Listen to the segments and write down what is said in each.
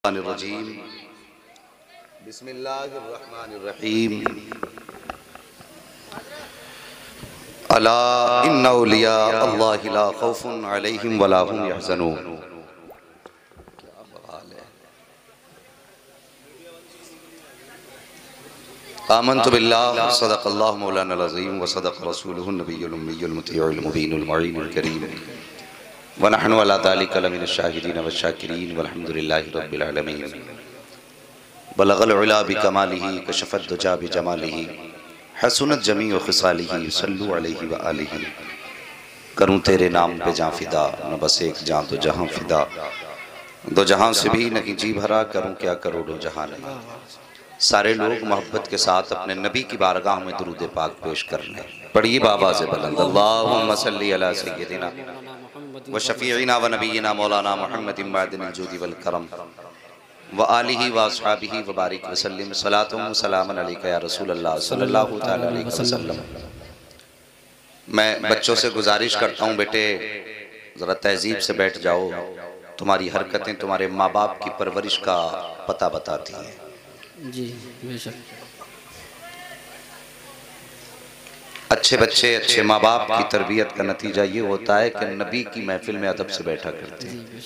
रजीम बिस्मिल्लाहिर्रहमानिर्रहीम अला इन्ना औलिया अल्लाहि ला खौफुन अलैहिम वला हुम यहज़नून। आमन्तु बिल्लाहि सदक़ल्लाहु मौलाना अज़ीम व सदक़ रसूलुहुन नबियुल उम्मियुल मुतीउल मुबीनुल मुईनुल करीम व नहनु अला ज़ालिका लमिन शाहिदीन व शाकिरीन वल्हम्दुलिल्लाहि रब्बिल आलमीन। बलगल उला बिकमालिही कशफत दुजा बिजमालिही हसनत जमीउ खिसालिही सल्लु अलैहि व आलिही। करूँ तेरे नाम पे जाँ फिदा न बस एक जाँ तो जहाँ फिदा, दो जहाँ से भी नहीं जी भरा, करूँ क्या करोड़ों जहाँ नहीं। सारे लोग मोहब्बत के साथ अपने नबी की बारगाह में दुरूद पाक पेश कर लें। पढ़िए बाबा से बुलंद अल्लाहुम्मा सल्ली अला सय्यदिना व शफीइना व नबीना मौलाना मुहम्मदिन मअदिनिल जूदि वल करम व आलिही व अस्हाबिही व बारिक वसल्लिम सलातुम सलामन अलैका या रसूल अल्लाह सल्लल्लाहु तआला अलैहि वसल्लम। मैं बच्चों से गुजारिश करता हूँ, बेटे ज़रा तहजीब से बैठ जाओ। तुम्हारी हरकतें तुम्हारे माँ बाप की परवरिश का पता बताती हैं। जी बेशक। अच्छे बच्चे अच्छे माँ बाप की तरबियत का नतीजा ये होता है कि नबी की महफिल में अदब से बैठा करते हैं।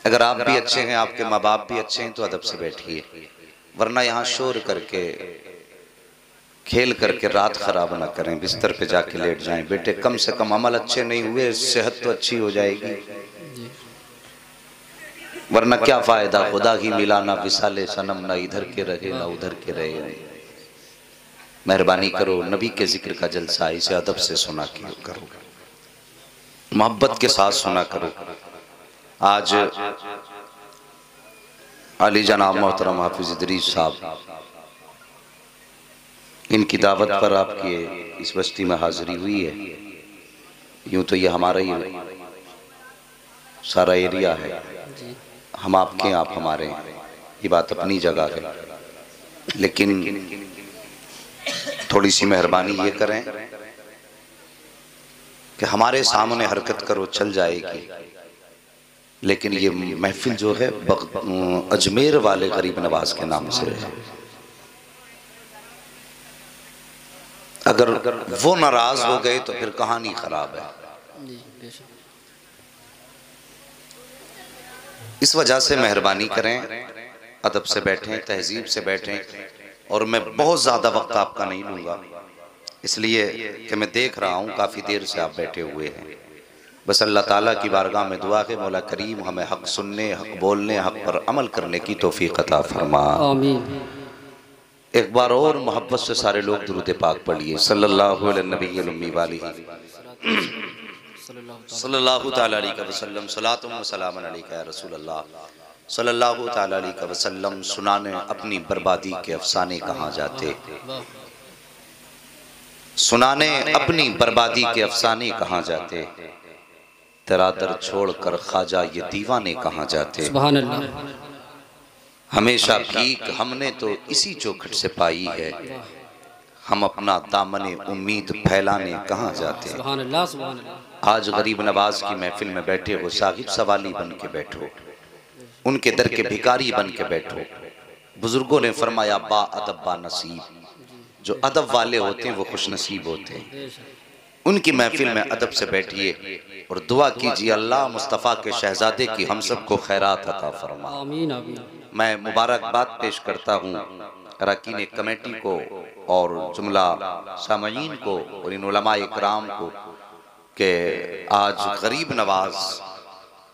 अगर आप भी अच्छे हैं, आपके माँ बाप भी अच्छे हैं, तो अदब से बैठिए, वरना यहाँ शोर करके खेल करके रात खराब ना करें, बिस्तर पे जाके लेट जाएं। बेटे कम से कम अमल अच्छे नहीं हुए, सेहत तो अच्छी हो जाएगी, वरना क्या फायदा। खुदा ही मिला ना विसाले सनम, ना इधर के रहे ना उधर के रहे। मेहरबानी करो, नबी के जिक्र का जलसा इसे अदब से सुना करो, मोहब्बत के साथ सुना करो। आज अली जनाब मोहतरम हाफिज इदरीस साहब, इनकी दावत पर आपकी इस बस्ती में हाजिरी हुई है। यूं तो ये हमारा ही सारा एरिया है, हम आपके आप हमारे, ये बात अपनी जगह है, लेकिन थोड़ी सी मेहरबानी ये करें कि हमारे सामने हरकत करो, चल जाएगी, लेकिन ये महफिल जो है अजमेर वाले गरीब नवाज के नाम से है। अगर वो नाराज हो गए तो फिर कहानी खराब है। इस वजह से मेहरबानी करें, अदब से बैठें, तहजीब से बैठें। और मैं बहुत ज़्यादा वक्त आपका नहीं लूँगा, इसलिए कि मैं देख रहा हूँ काफ़ी देर से आप बैठे हुए हैं। बस अल्लाह ताला की बारगाह में दुआ है, मौला करीम हमें हक़ सुनने, हक़ बोलने, हक़ पर अमल करने की तौफ़ीक़ अता फरमा। आमीन। एक बार और मोहब्बत से सारे लोग दुरूद पाक पढ़िए, सल्लल्लाहु अलैहि नबिय्यिल उम्मी वालिही सल्लल्लाहु तआला अलैहि वसल्लम। सलातुम व सलामुन अलैका या रसूल अल्लाह सल्लल्लाहु तआला अलैहि वसल्लम। सुनाने अपनी बर्बादी के अफसाने कहाँ जाते, सुनाने अपनी बर्बादी के अफसाने कहाँ जाते, तेरा दर छोड़ कर ख्वाजा ये दीवाने कहाँ जाते। सुभान अल्लाह। हमेशा भीख हमने तो इसी चौखट से पाई है, हम अपना दामने उम्मीद फैलाने कहाँ जाते। सुभान अल्लाह, सुभान अल्लाह। आज गरीब नवाज की महफिल में बैठे हो, साहिब सवाली बन के बैठो, उनके दर के भिखारी बन के बैठो। बुजुर्गों ने फरमाया बा अदब बा नसीब, जो अदब वाले होते हैं वो खुश नसीब होते हैं। उनकी महफिल में अदब से बैठिए और दुआ कीजिए, अल्लाह मुस्तफ़ा के शहजादे की हम सबको खैरात अता फरमा। आमीन आमीन। मैं मुबारकबाद पेश करता हूँ अरकान कमेटी को और जुमला सामईन को और इन उलमाए इकराम को कि आज गरीब नवाज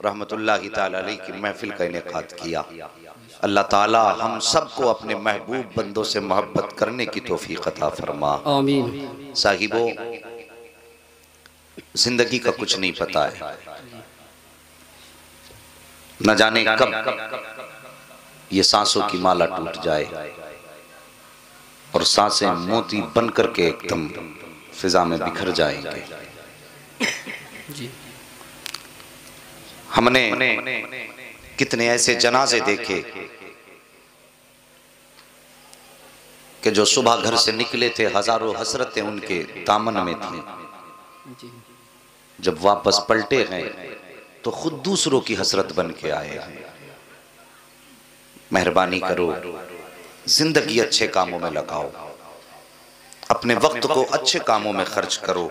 रहमतुल्लाहि ताला अलैहि की महफिल का इनेकाद किया। अल्लाह ताला हम सबको अपने महबूब बंदों से मोहब्बत करने की तौफीक अता फरमा। आमीन। साहिबो, जिंदगी का कुछ नहीं पता है, न जाने कब ये सांसों की माला टूट जाए और सांसें मोती बन करके एकदम फिजा में बिखर जाएंगे। हमने कितने ऐसे जनाजे देखे कि जो सुबह घर से निकले थे, हजारों हसरतें उनके दामन में थी, जब वापस पलटे हैं तो खुद दूसरों की हसरत बन के आए हैं। मेहरबानी करो, जिंदगी अच्छे कामों में लगाओ, अपने वक्त को अच्छे कामों में खर्च करो।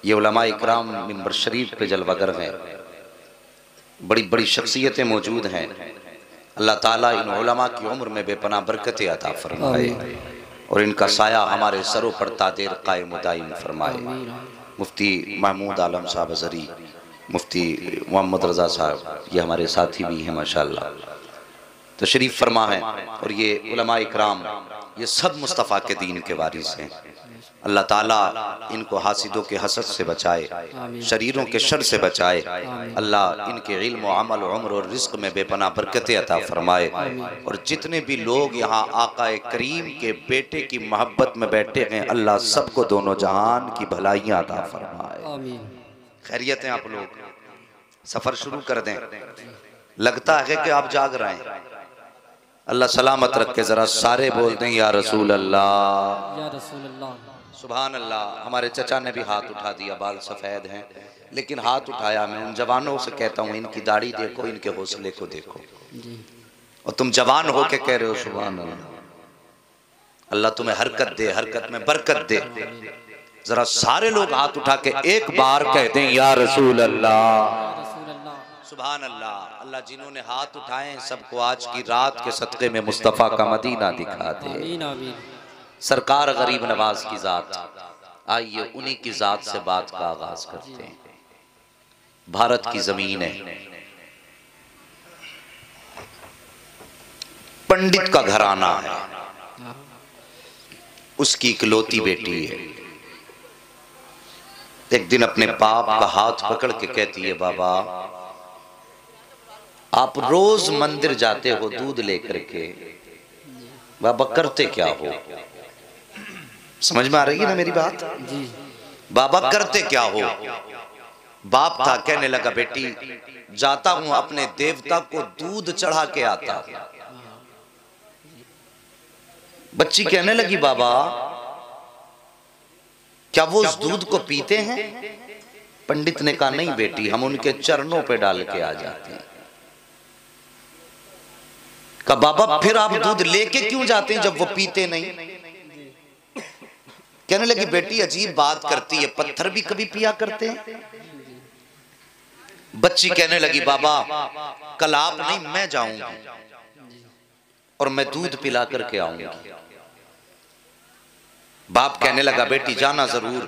ये उलमा इकराम मिंबर शरीफ पे जलवागर हैं, बड़ी बड़ी शख्सियतें मौजूद हैं। अल्लाह ताला इन उलमा की उम्र में बेपनाह बरकत अता फरमाए और इनका साया हमारे सरों पर तादेर कायम दायम फरमाए। मुफ्ती महमूद आलम साहब अज़हरी, मुफ्ती मोहम्मद रज़ा साहब, ये हमारे साथी भी हैं माशाअल्लाह, तशरीफ़ फरमा है। और ये उलमा इकराम ये सब मुस्तफ़ा के दीन के वारिस हैं। अल्लाह ताला इनको हासिदों के हसद से बचाए, शरीरों के शर से बचाए। अल्लाह इनके इल्म व अमल उम्र और रिज़्क़ में बेपनाह बरकत अता फरमाए। और जितने भी लोग यहाँ आका करीम के बेटे की मोहब्बत में बैठे हैं, अल्लाह सबको दोनों जहान की भलाइयाँ अता फरमाए। खैरियत हैं आप लोग, सफ़र शुरू कर दें। लगता है कि आप जाग रहे हैं। अल्लाह सलामत रखे। जरा सारे बोलते हैं या रसूल अल्लाह, या रसूल अल्लाह, सुभान अल्लाह। हमारे चचा ने भी हाथ उठा दिया, बाल सफ़ेद हैं लेकिन हाथ उठाया। मैं उन जवानों से कहता हूँ, इनकी दाढ़ी देखो, इनके हौसले को देखो, और तुम जवान हो के कह रहे हो सुभान अल्लाह। अल्लाह तुम्हें हरकत दे, हरकत में बरकत दे। जरा सारे लोग हाथ उठा के एक बार कहते हैं या रसूल अल्लाह, सुभान अल्लाह। अल्लाह जिन्होंने हाथ उठाए सबको आज की रात के सदक़े में मुस्तफ़ा का मदीना दिखा दे। सरकार गरीब नवाज की जात, आइए उन्हीं की जात से बात का आगाज करते हैं। भारत की जमीन है, पंडित का घराना है, उसकी इकलौती बेटी है। एक दिन अपने बाप का हाथ पकड़ के कहती है, बाबा आप रोज मंदिर जाते हो दूध लेकर के, बाबा करते क्या हो? समझ में आ रही है ना मेरी बात? बाबा करते क्या हो? बाप था, कहने लगा बेटी जाता हूं अपने देवता को दूध चढ़ा के आता। बच्ची कहने लगी बाबा क्या वो उस दूध को पीते हैं? पंडित ने कहा नहीं बेटी, हम उनके चरणों पे डाल के आ जाते हैं। कहा बाबा फिर आप दूध लेके क्यों जाते हैं जब वो पीते नहीं? कहने लगी बेटी अजीब बात करती है, पत्थर भी कभी पिया करते हैं? बच्ची कहने लगी बाबा कल आप नहीं मैं जाऊंगी और मैं दूध पिला करके आऊंगी। बाप कहने लगा बेटी जाना जरूर,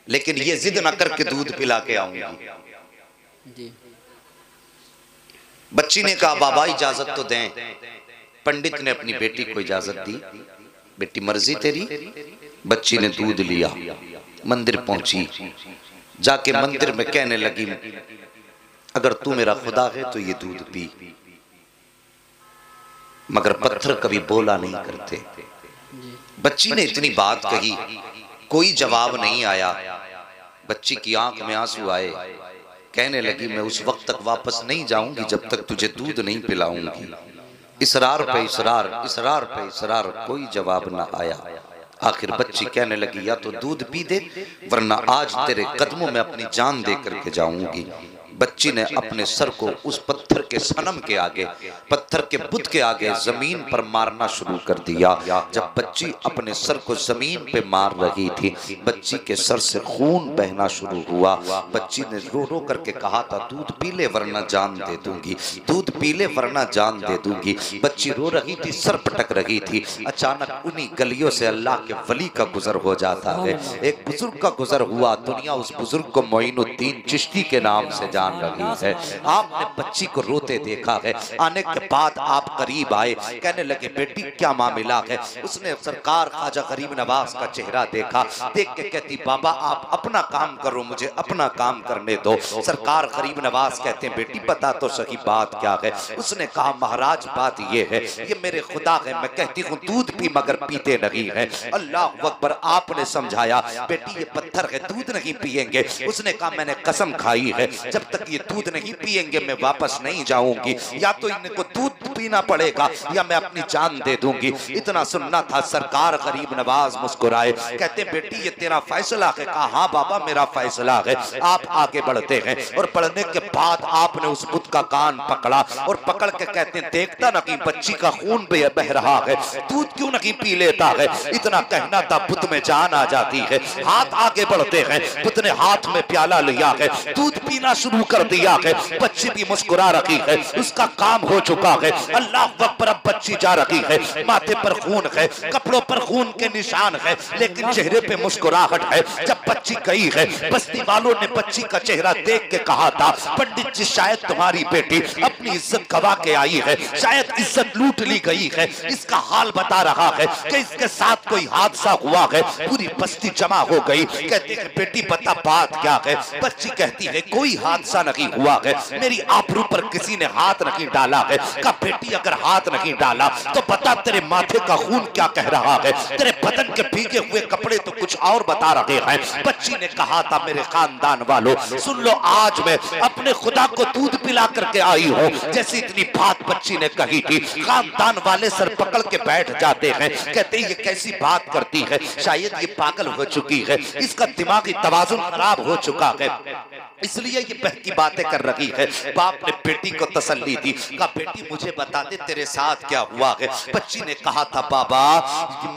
लेकिन ये जिद ना करके दूध पिला के आऊंगी। बच्ची ने कहा बाबा इजाजत तो दें। पंडित ने अपनी बेटी को इजाजत दी, बेटी मर्जी तेरी। बच्ची ने दूध लिया, मंदिर पहुंची, जाके मंदिर में कहने लगी अगर तू मेरा खुदा है तो ये दूध पी। मगर पत्थर कभी बोला नहीं करते। बच्ची ने इतनी बात कही, कोई जवाब नहीं आया। बच्ची की आंख में आंसू आए, कहने लगी मैं उस वक्त तक वापस नहीं जाऊंगी जब तक तुझे दूध नहीं पिलाऊंगी। इसरार पे इसरार, इसरार पे इसरार, कोई जवाब ना आया। आखिर बच्ची कहने लगी या तो दूध पी दे वरना आज तेरे कदमों में अपनी जान दे करके जाऊंगी। बच्ची ने अपने सर को उस पत्थर के सनम के आगे, पत्थर के बुत के आगे जमीन पर मारना शुरू कर दिया। जब बच्ची अपने सर को जमीन पे मार रही थी, बच्ची के सर से खून बहना शुरू हुआ। बच्ची ने रो रो करके कहा था दूध पी ले वरना जान दे दूंगी, दूध पी ले वरना जान दे दूंगी। बच्ची रो रही थी, सर पटक रही थी। अचानक उन्हीं गलियों से अल्लाह के वली का गुजर हो जाता है। एक बुजुर्ग का गुजर हुआ। दुनिया उस बुजुर्ग को मोइनुद्दीन चिश्ती के नाम से जान रही है। आपने बच्ची को रोते देखा है। आने के बाद आप करीब आए, कहने लगे बेटी क्या मामला है? उसने सरकार ख्वाजा गरीब नवाज का चेहरा देखा, देख के कहती बाबा आप अपना काम करो, मुझे अपना काम करने दो। सरकार गरीब नवाज कहते हैं बेटी बता तो सही बात क्या है? उसने कहा महाराज बात ये है, ये मेरे खुदा है, मैं कहती हूँ दूध पी मगर पीते नहीं है। अल्लाह अकबर। आपने समझाया बेटी ये पत्थर है, दूध नहीं पिएंगे। उसने कहा मैंने कसम खाई है जब तक ये दूध नहीं पिएंगे मैं वापस नहीं जाऊंगी, या तो इनको दूध पीना पड़ेगा या मैं अपनी जान दे दूंगी। इतना सुनना था। सरकार गरीब नवाज मुस्कुराए, कहते बेटी ये तेरा फैसला है। कहा हाँ बाबा मेरा फैसला है। आप आगे बढ़ते हैं और बढ़ने के बाद आपने उस बुत का कान पकड़ा और पकड़ के कहते हैं देखता ना कि बच्ची का खून बह रहा है, दूध क्यों नहीं पी लेता है। इतना कहना था, बुत में जान आ जाती है। हाथ आगे बढ़ते हैं, बुत ने हाथ में प्याला लिया है, दूध पीना शुरू कर दिया है। बच्ची भी मुस्कुरा रही है, उसका काम हो चुका है। अल्लाह अकबर। अब बच्ची जा रही है, माथे पर खून है, कपड़ों पर खून के निशान है, लेकिन चेहरे पे मुस्कुराहट है। जब बच्ची गई है, बस्ती वालों ने बच्ची का चेहरा देख के कहा था पंडित जी शायद तुम्हारी बेटी अपनी इज्जत गवा के आई है, शायद इज्जत लूट ली गई है। इसका हाल बता रहा है कि इसके साथ कोई हादसा हुआ है। पूरी बस्ती जमा हो गई। कहती है बेटी बता बात क्या है। बच्ची कहती है कोई हादसा नहीं हुआ है, मेरी आबरू पर किसी ने हाथ नहीं डाला है। कहा बेटी अगर हाथ नहीं डाला तो बता तेरे माथे का खून क्या कह रहा है, तेरे बदन के भीगे हुए कपड़े तो कुछ और बता रहे हैं। बच्ची ने कहा था मेरे खानदान वालों सुन लो, आज मैं अपने खुदा को दूध पिला करके आई हूँ। जैसे इतनी बात बच्ची ने कही थी, खानदान वाले सर पकड़ के बैठ जाते हैं। कहते ये कैसी बात करती है, शायद ये पागल हो चुकी है, इसका दिमागी तवाजुन खराब हो चुका है, इसलिए ये बहकी बातें कर रही है। बाप ने बेटी को तसल्ली दी। कहा बेटी मुझे बता दे तेरे साथ क्या हुआ है। बच्ची ने कहा था बाबा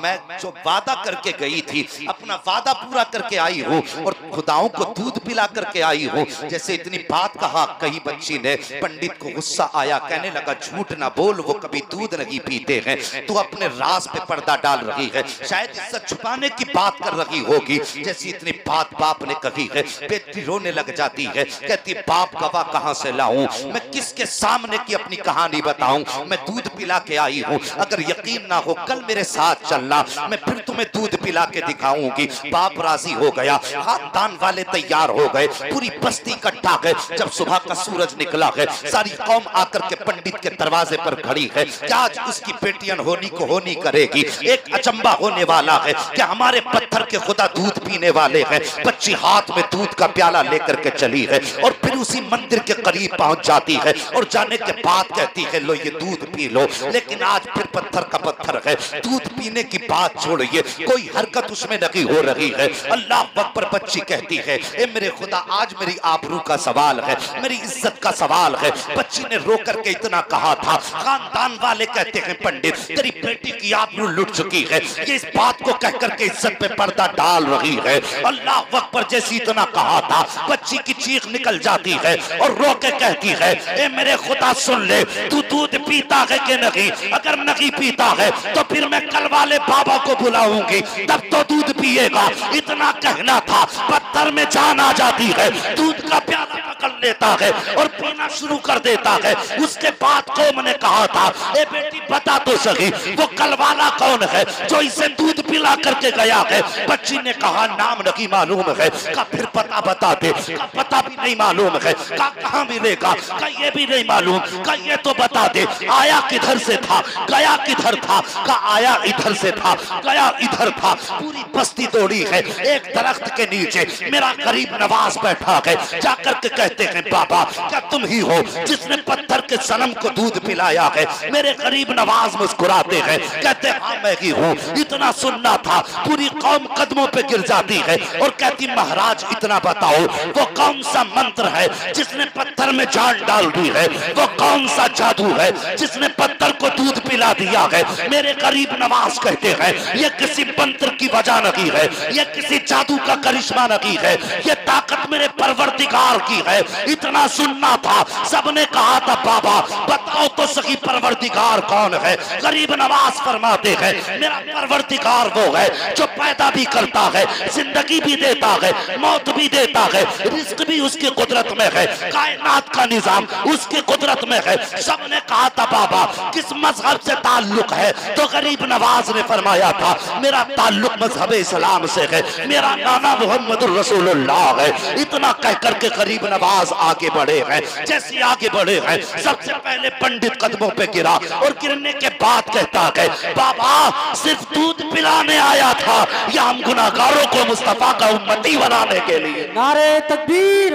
मैं जो वादा करके गई थी अपना वादा पूरा करके आई हूँ और खुदाओं को दूध पिला करके आई हूँ। जैसे इतनी बात कही बच्ची ने, पंडित को गुस्सा आया, कहने लगा झूठ ना बोल, वो कभी दूध नहीं पीते हैं, तू अपने राज पे पर्दा डाल रही है, शायद इज्जत छुपाने की बात कर रही होगी। जैसी इतनी बात बाप ने कही है, बेटी रोने लग जाती है। कहती बाप गवाह कहां से लाऊं, मैं किसके सामने की अपनी कहानी बताऊं, मैं दूध पिला के आई हूं, अगर यकीन ना हो कल मेरे साथ चलना, मैं फिर तुम्हें दूध पिला के दिखाऊंगी। बाप राजी हो गया, खानदान वाले तैयार हो गए, पूरी बस्ती इकट्ठा गए। जब सुबह का सूरज निकला है, सारी कौम आकर के पंडित के दरवाजे पर खड़ी है कि आज उसकी बेटियां होनी को होनी करेगी। एक अचंबा होने वाला है कि हमारे पत्थर के खुदा दूध पीने वाले हैं। बच्ची हाथ में दूध का प्याला लेकर के चली है और फिर उसी मंदिर के करीब पहुंच जाती है और जाने के बाद कहती है लो ये दूध पी लो। लेकिन आज फिर पत्थर का पत्थर है, दूध पीने की बात छोड़िए, कोई हरकत उसमें नहीं हो रही है। अल्लाह अकबर। बच्ची कहती है ए मेरे खुदा आज मेरी आबरू का सवाल है, मेरी इज्जत का सवाल है। बच्ची ने रो करके इतना कहा था, खानदान वाले कहते हैं पंडित तेरी बेटी की आबरू लुट चुकी है, ये इस बात को कह करके इज्जत पे पर्दा डाल रही है। अल्लाह अकबर। जैसी इतना कहा था बच्ची की चीख निकल जाती है और रो के कहती है ए मेरे खुदा सुन ले, तू दूध पीता है कि नहीं, अगर नहीं पीता है तो फिर मैं कल वाले बाबा को बुलाऊंगी, तब तो दूध पिएगा। इतना कहना था, पत्थर में जान आ जाती है, दूध का प्याला पकड़ लेता है और पीना शुरू कर देता है। उसके बाद कौम ने कहा था ए बेटी बता तो सही वो कल वाला कौन है जो इसे दूध पिला करके गया है। बच्ची ने कहा नाम नहीं मालूम है। का फिर पता बता दे। का पता भी नहीं मालूम है। का कहाँ मिलेगा, का ये भी नहीं मालूम, का ये तो बता दे आया किधर से था, गया किधर था, का आया इधर से था, गया इधर था। पूरी बस्ती दौड़ी है। एक दरख्त के नीचे मेरा गरीब नवाज बैठा है। जाकर के कहते हैं बाबा क्या तुम ही हो जिसने पत्थर के सनम को दूध पिलाया है। मेरे गरीब नवाज मुस्कुराते हैं, कहते हाँ मैं ही हूँ। इतना सुनना था, पूरी कौम कदमों पे गिर जाती है और कहती महाराज इतना बताओ वो कौन सा मंत्र है जिसने पत्थर में जान डाल दी है, वो कौन सा जादू है जिसने पत्थर को दूध पिला दिया है। मेरे गरीब नवाज कहते हैं ये किसी मंत्र की वजह नहीं है, ये किसी जादू का करिश्मा नहीं है, ये ताकत मेरे परवरदिगार की है। इतना सुनना था, सबने कहा था बाबा बताओ तो सही परवरदिगार कौन है। गरीब नवाज फरमाते हैं मेरा परवरदिगार वो है जो पैदा भी करता है, जिंदगी भी देता है, मौत भी देता है, रिस्क भी उसकी कुदरत में है, कायनात का निजाम उसकी कुदरत में है। सबने कहा था बाबा किस मजहब से ताल्लुक है, तो गरीब नवाज ने फरमाया था मेरा ताल्लुक मजहब इस्लाम से है, मेरा नाना मोहम्मदुर रसूलुल्लाह है। इतना कह करके गरीब नवाज आगे बढ़े हैं। जैसे आगे बढ़े हैं सबसे पहले पंडित कदमों पे गिरा और गिरने के बाद कहता है बाबा सिर्फ दूध पिलाने आया था या हम गुनाहगारों को मुस्तफा का उम्मती बनाने के लिए। नारे तकबीर,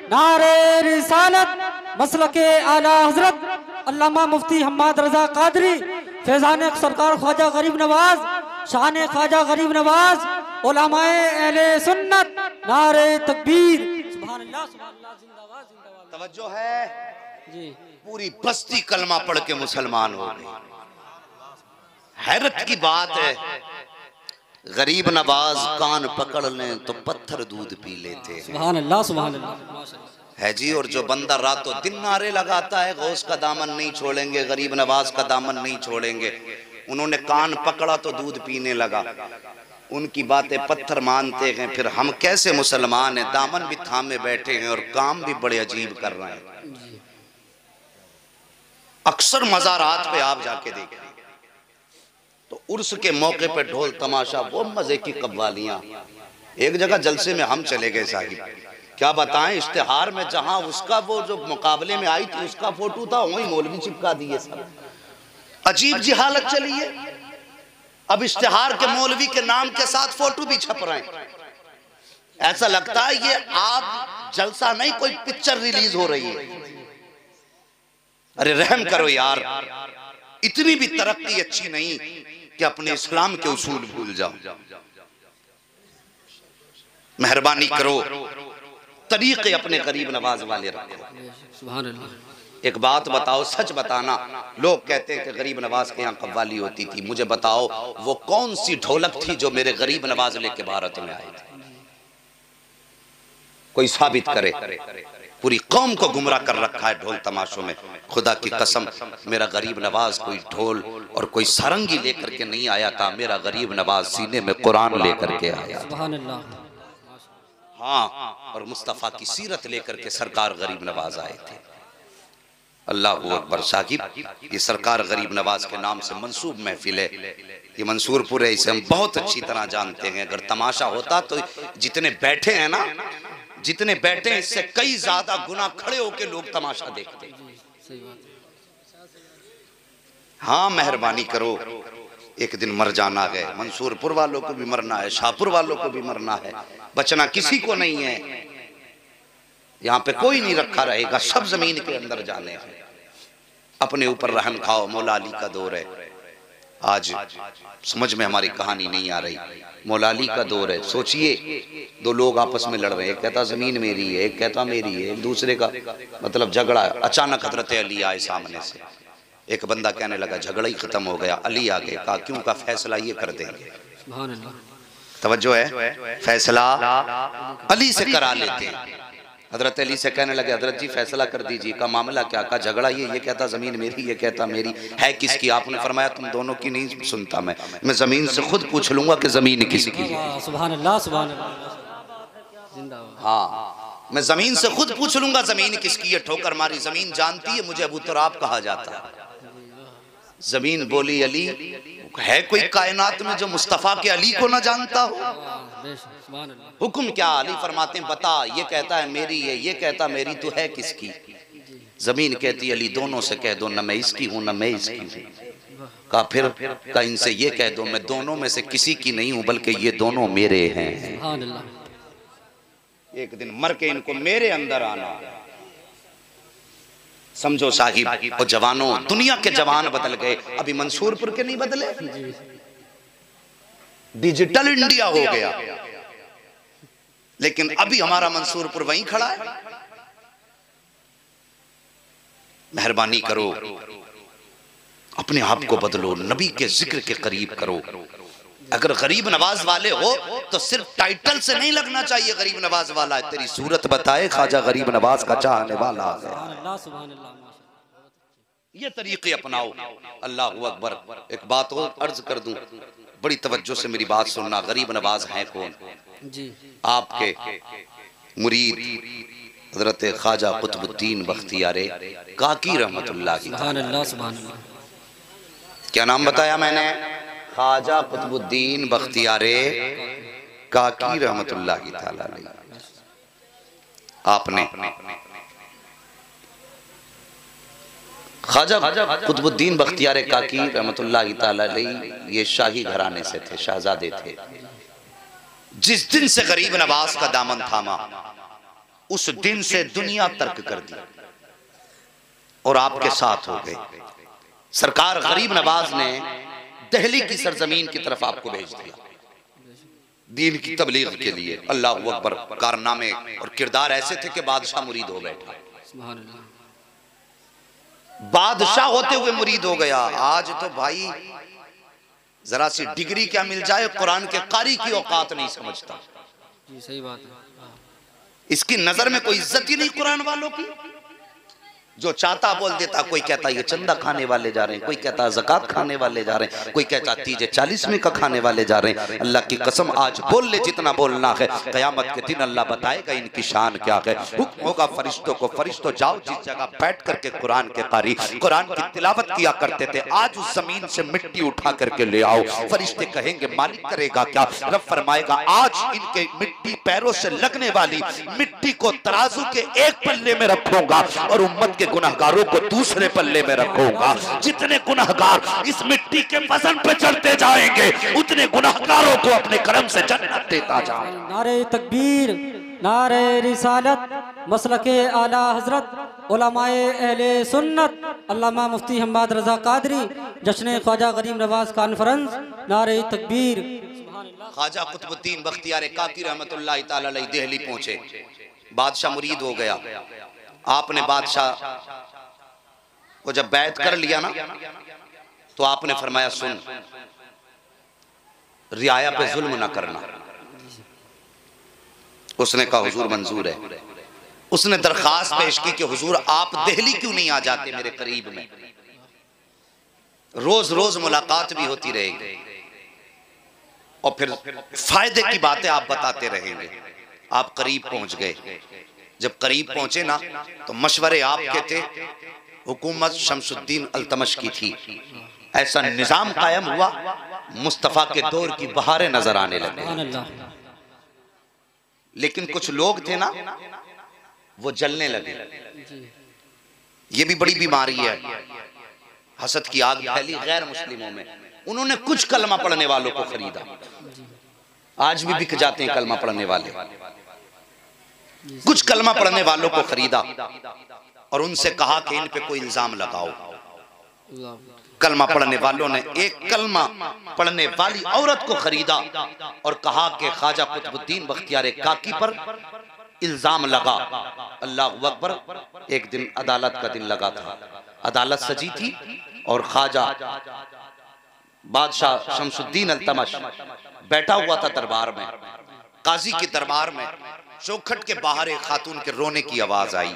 नारे रिसालत मसलके आला हजरत अल्लामा मुफ्ती हम्माद रजा कादरी फैजान सरकार ख्वाजा गरीब नवाज शान ख्वाजा गरीब नवाज उलमाए अहले सुन्नत नारे तकबीर सुभान अल्लाह जिंदाबाद जिंदाबाद। तवज्जो है जी। पूरी बस्ती कलमा पढ़ के मुसलमान हो गई। हैरत की बात है, गरीब नवाज कान पकड़ लें तो पत्थर दूध पी लेते हैं। सुभान अल्लाह सुभान अल्लाह है जी। और जो बंदा रातों दिन नारे लगाता है गौस का दामन नहीं छोड़ेंगे, गरीब नवाज का दामन नहीं छोड़ेंगे, उन्होंने कान पकड़ा तो दूध पीने लगा, उनकी बातें पत्थर मानते हैं। फिर हम कैसे मुसलमान हैं, दामन भी थामे बैठे हैं और काम भी बड़े अजीब कर रहे हैं। अक्सर मज़ारात पे आप जाके देखें तो उर्स के मौके पे ढोल तमाशा, वो मजे की कव्वालियां। एक जगह जलसे में हम चले गए साहिब, क्या बताएं, इश्तिहार में जहां उसका वो जो मुकाबले में आई थी उसका फोटो था, वहीं मौलवी चिपका दिए सब। अजीब जी हालत चली है। अब इश्तिहार के मौलवी के नाम के साथ फोटो भी छप रहे हैं। ऐसा लगता है ये आप जलसा नहीं, कोई पिक्चर रिलीज हो रही है। अरे रहम करो यार, इतनी भी तरक्की अच्छी नहीं कि अपने इस्लाम के उसूल भूल जाओ। मेहरबानी करो, तरीके अपने गरीब नवाज वाले रखो। सुभान अल्लाह। एक बात बताओ, सच बताना, लोग कहते हैं कि गरीब नवाज के यहाँ कव्वाली होती थी, मुझे बताओ वो कौन सी ढोलक थी जो मेरे गरीब नवाज लेके भारत में आए थे? कोई साबित करे। पूरी कौम को गुमराह कर रखा है ढोल तमाशों में। खुदा की कसम, मेरा गरीब नवाज कोई ढोल और कोई सारंगी लेकर के नहीं आया था, मेरा गरीब नवाज सीने में कुरान लेकर के आया। सुभान अल्लाह। हाँ, और मुस्तफ़ा की सीरत लेकर के सरकार गरीब नवाज आए थे। अल्लाह अकबर। साकिब, ये सरकार गरीब नवाज के नाम से मंसूब महफिल है, ये मंसूरपुर है, इसे हम बहुत अच्छी तरह जानते हैं। अगर तमाशा होता तो जितने बैठे हैं ना, जितने बैठे हैं इससे कई ज्यादा गुना खड़े होकर लोग तमाशा देखते हैं। हाँ, मेहरबानी करो, एक दिन मर जाना है। मंसूरपुर वालों को भी मरना है, शाहपुर वालों को भी मरना है, बचना किसी को नहीं है। यहाँ पे कोई नहीं रखा रहेगा, सब जमीन के अंदर जाने हैं। अपने ऊपर रहम खाओ, मौला अली का दौर है। आज समझ में हमारी कहानी नहीं आ रही, मौला अली का दौर है। सोचिए, दो लोग आपस में लड़ रहे हैं, एक कहता जमीन मेरी है, एक कहता मेरी है, एक दूसरे का मतलब झगड़ा। अचानक हजरत अली आए सामने से, एक बंदा कहने लगा झगड़ा ही खत्म हो गया। अली आ गए, कहा क्यों? का फैसला ये कर देंगे। तवज्जो है, फैसला अली से करा लेते हैं। हजरत अली से कहने लगे हजरत जी फैसला कर दीजिए। का मामला क्या? का झगड़ा ये कहता जमीन मेरी, ये कहता मेरी है। किसकी? आपने फरमाया तुम दोनों की नहीं सुनता मैं जमीन से खुद पूछ लूंगा कि जमीन किसकी है। सुभान अल्लाह सुभान अल्लाह। हाँ, मैं जमीन से खुद पूछ लूंगा जमीन किसकी है। ठोकर मारी, जमीन जानती है मुझे अबू तुराब कहा जाता है। जमीन बोली अली, है कोई कायनात में जो मुस्तफा के अली को ना जानता हो? हुक्म क्या? अली फरमाते हैं बता, ये कहता है मेरी है, ये कहता मेरी, तो है किसकी? जमीन कहती अली दोनों से कह दो, न मैं इसकी हूं न मैं इसकी हूं। कहा फिर? का इनसे ये कह दो मैं दोनों में से किसी की नहीं हूं, बल्कि ये दोनों मेरे हैं। एक दिन मर के इनको मेरे अंदर आना। समझो साहिब, और जवानों, दुनिया के जवान बदल गए, अभी मंसूरपुर के नहीं बदले। डिजिटल इंडिया हो गया, लेकिन अभी हमारा मंसूरपुर वहीं खड़ा है। मेहरबानी करो, अपने आप को बदलो, नबी के जिक्र के करीब करो। अगर गरीब नवाज वाले हो तो सिर्फ टाइटल से नहीं लगना चाहिए गरीब नवाज वाला है। तेरी सूरत बताए ख्वाजा गरीब नवाज का चाहने वाला है। ये तरीके अपनाओ। अल्लाह अकबर। एक बात और अर्ज कर दूं, बड़ी तवज्जो से मेरी बात सुनना। गरीब नवाज हैं कौन? जी, आपके मुरीद हजरत ख्वाजा कुतुबुद्दीन बख्तियार काकी रहमतुल्लाह की। क्या नाम बताया मैंने? ख्वाजा कुतुबुद्दीन बख्तियार काकी रहमतुल्लाह की ताला अलैह। आपने ख्वाजा कुतुबुद्दीन बख्तियार काकी रहमतुल्लाह ताला अलैह ये शाही घराने से थे, शहजादे थे। जिस दिन से गरीब नवाज का दामन थामा, उस दिन से दुनिया तर्क कर दी और आपके साथ हो गए। सरकार गरीब नवाज ने दिल्ली की सरजमीन की तरफ आपको भेज दिया दीन की तबलीग के लिए। अल्लाह अकबर। कारनामे और किरदार ऐसे थे कि बादशाह मुरीद हो बैठा, बादशाह होते हुए मुरीद हो गया। आज तो भाई जरा सी डिग्री क्या मिल जाए, कुरान के कारी की औकात नहीं समझता। जी सही बात है। इसकी नजर में कोई इज्जत ही नहीं कुरान वालों की। जो चाहता बोल देता, कोई कहता ये चंदा खाने वाले जा रहे हैं, कोई कहता ज़कात खाने वाले जा रहे हैं, कोई कहता तीजे 40 में का खाने वाले जा रहे हैं। अल्लाह की कसम आज बोल ले जितना बोलना है, क़यामत के दिन अल्लाह बताएगा इनकी शान क्या है। हुक्म होगा फरिश्तों को, फरिश्तों जाओ जिस जगह बैठ करके कुरान के कारी कुरान की तिलावत किया करते थे, आज उस जमीन से मिट्टी उठा करके ले आओ। फरिश्ते कहेंगे मालिक करेगा क्या? रब फरमाएगा आज इनके मिट्टी पैरों से लगने वाली मिट्टी को तराजू के एक पल्ले में रखूंगा और उम्मत के गुनाहगारों को दूसरे पल्ले में रखूंगा। जितने गुनाहगार इस मिट्टी के वजन पे चढ़ते जाएंगे, उतने गुनाहगारों को अपने करम से जन्नत देता जाएगा। नारे तकबीर, नारे रिसालत, मसलके आला हजरत उलमाए अहले सुन्नत अल्लामा मुफ्ती हम्माद रजा कादरी जश्न ख्वाजा गरीब नवाज कॉन्फ्रेंस। नारे तकबीर। ख्वाजा कुतुबुद्दीन बख्तियार काकी रहमतुल्लाह तआला अलैह दिल्ली पहुंचे, बादशाह मुरीद हो गया। आपने बादशाह को जब बैत कर लिया ना, तो आपने फरमाया सुन, रियाया पे जुल्म ना करना। उसने कहा हुजूर मंजूर है। उसने दरखास्त पेश की कि हुजूर आप दिल्ली क्यों नहीं आ जाते मेरे करीब में, रोज रोज मुलाकात भी होती रहेगी और फिर फायदे की बातें आप बताते रहेंगे। आप करीब पहुंच गए। जब करीब पहुंचे ना, तो मशवरे आपके थे, हुकूमत शमसुद्दीन अल्तमश की थी। ऐसा निजाम कायम हुआ, मुस्तफा के दौर की बहारें नजर आने लगे। लेकिन कुछ लोग थे ना, वो जलने लगे। ये भी बड़ी बीमारी है, हसद की आग फैली गैर मुस्लिमों में। उन्होंने कुछ कलमा पढ़ने वालों को खरीदा। आज भी बिक जाते हैं कलमा पढ़ने वाले। कुछ कलमा पढ़ने वालों को खरीदा और उनसे कहा कि इन पे कोई इल्जाम लगाओ। कलमा पढ़ने वालों ने एक कलमा पढ़ने वाली औरत को खरीदा और कहा कि ख्वाजा कुतुबुद्दीन बख्तियार काकी पर इल्जाम लगा। अल्लाह अकबर। एक दिन अदालत का दिन लगा था, अदालत सजी थी और ख्वाजा बादशाह शमसुद्दीन अल्तमश बैठा हुआ था दरबार में, काजी के दरबार में। चौखट के बाहर एक खातून के रोने की आवाज आई,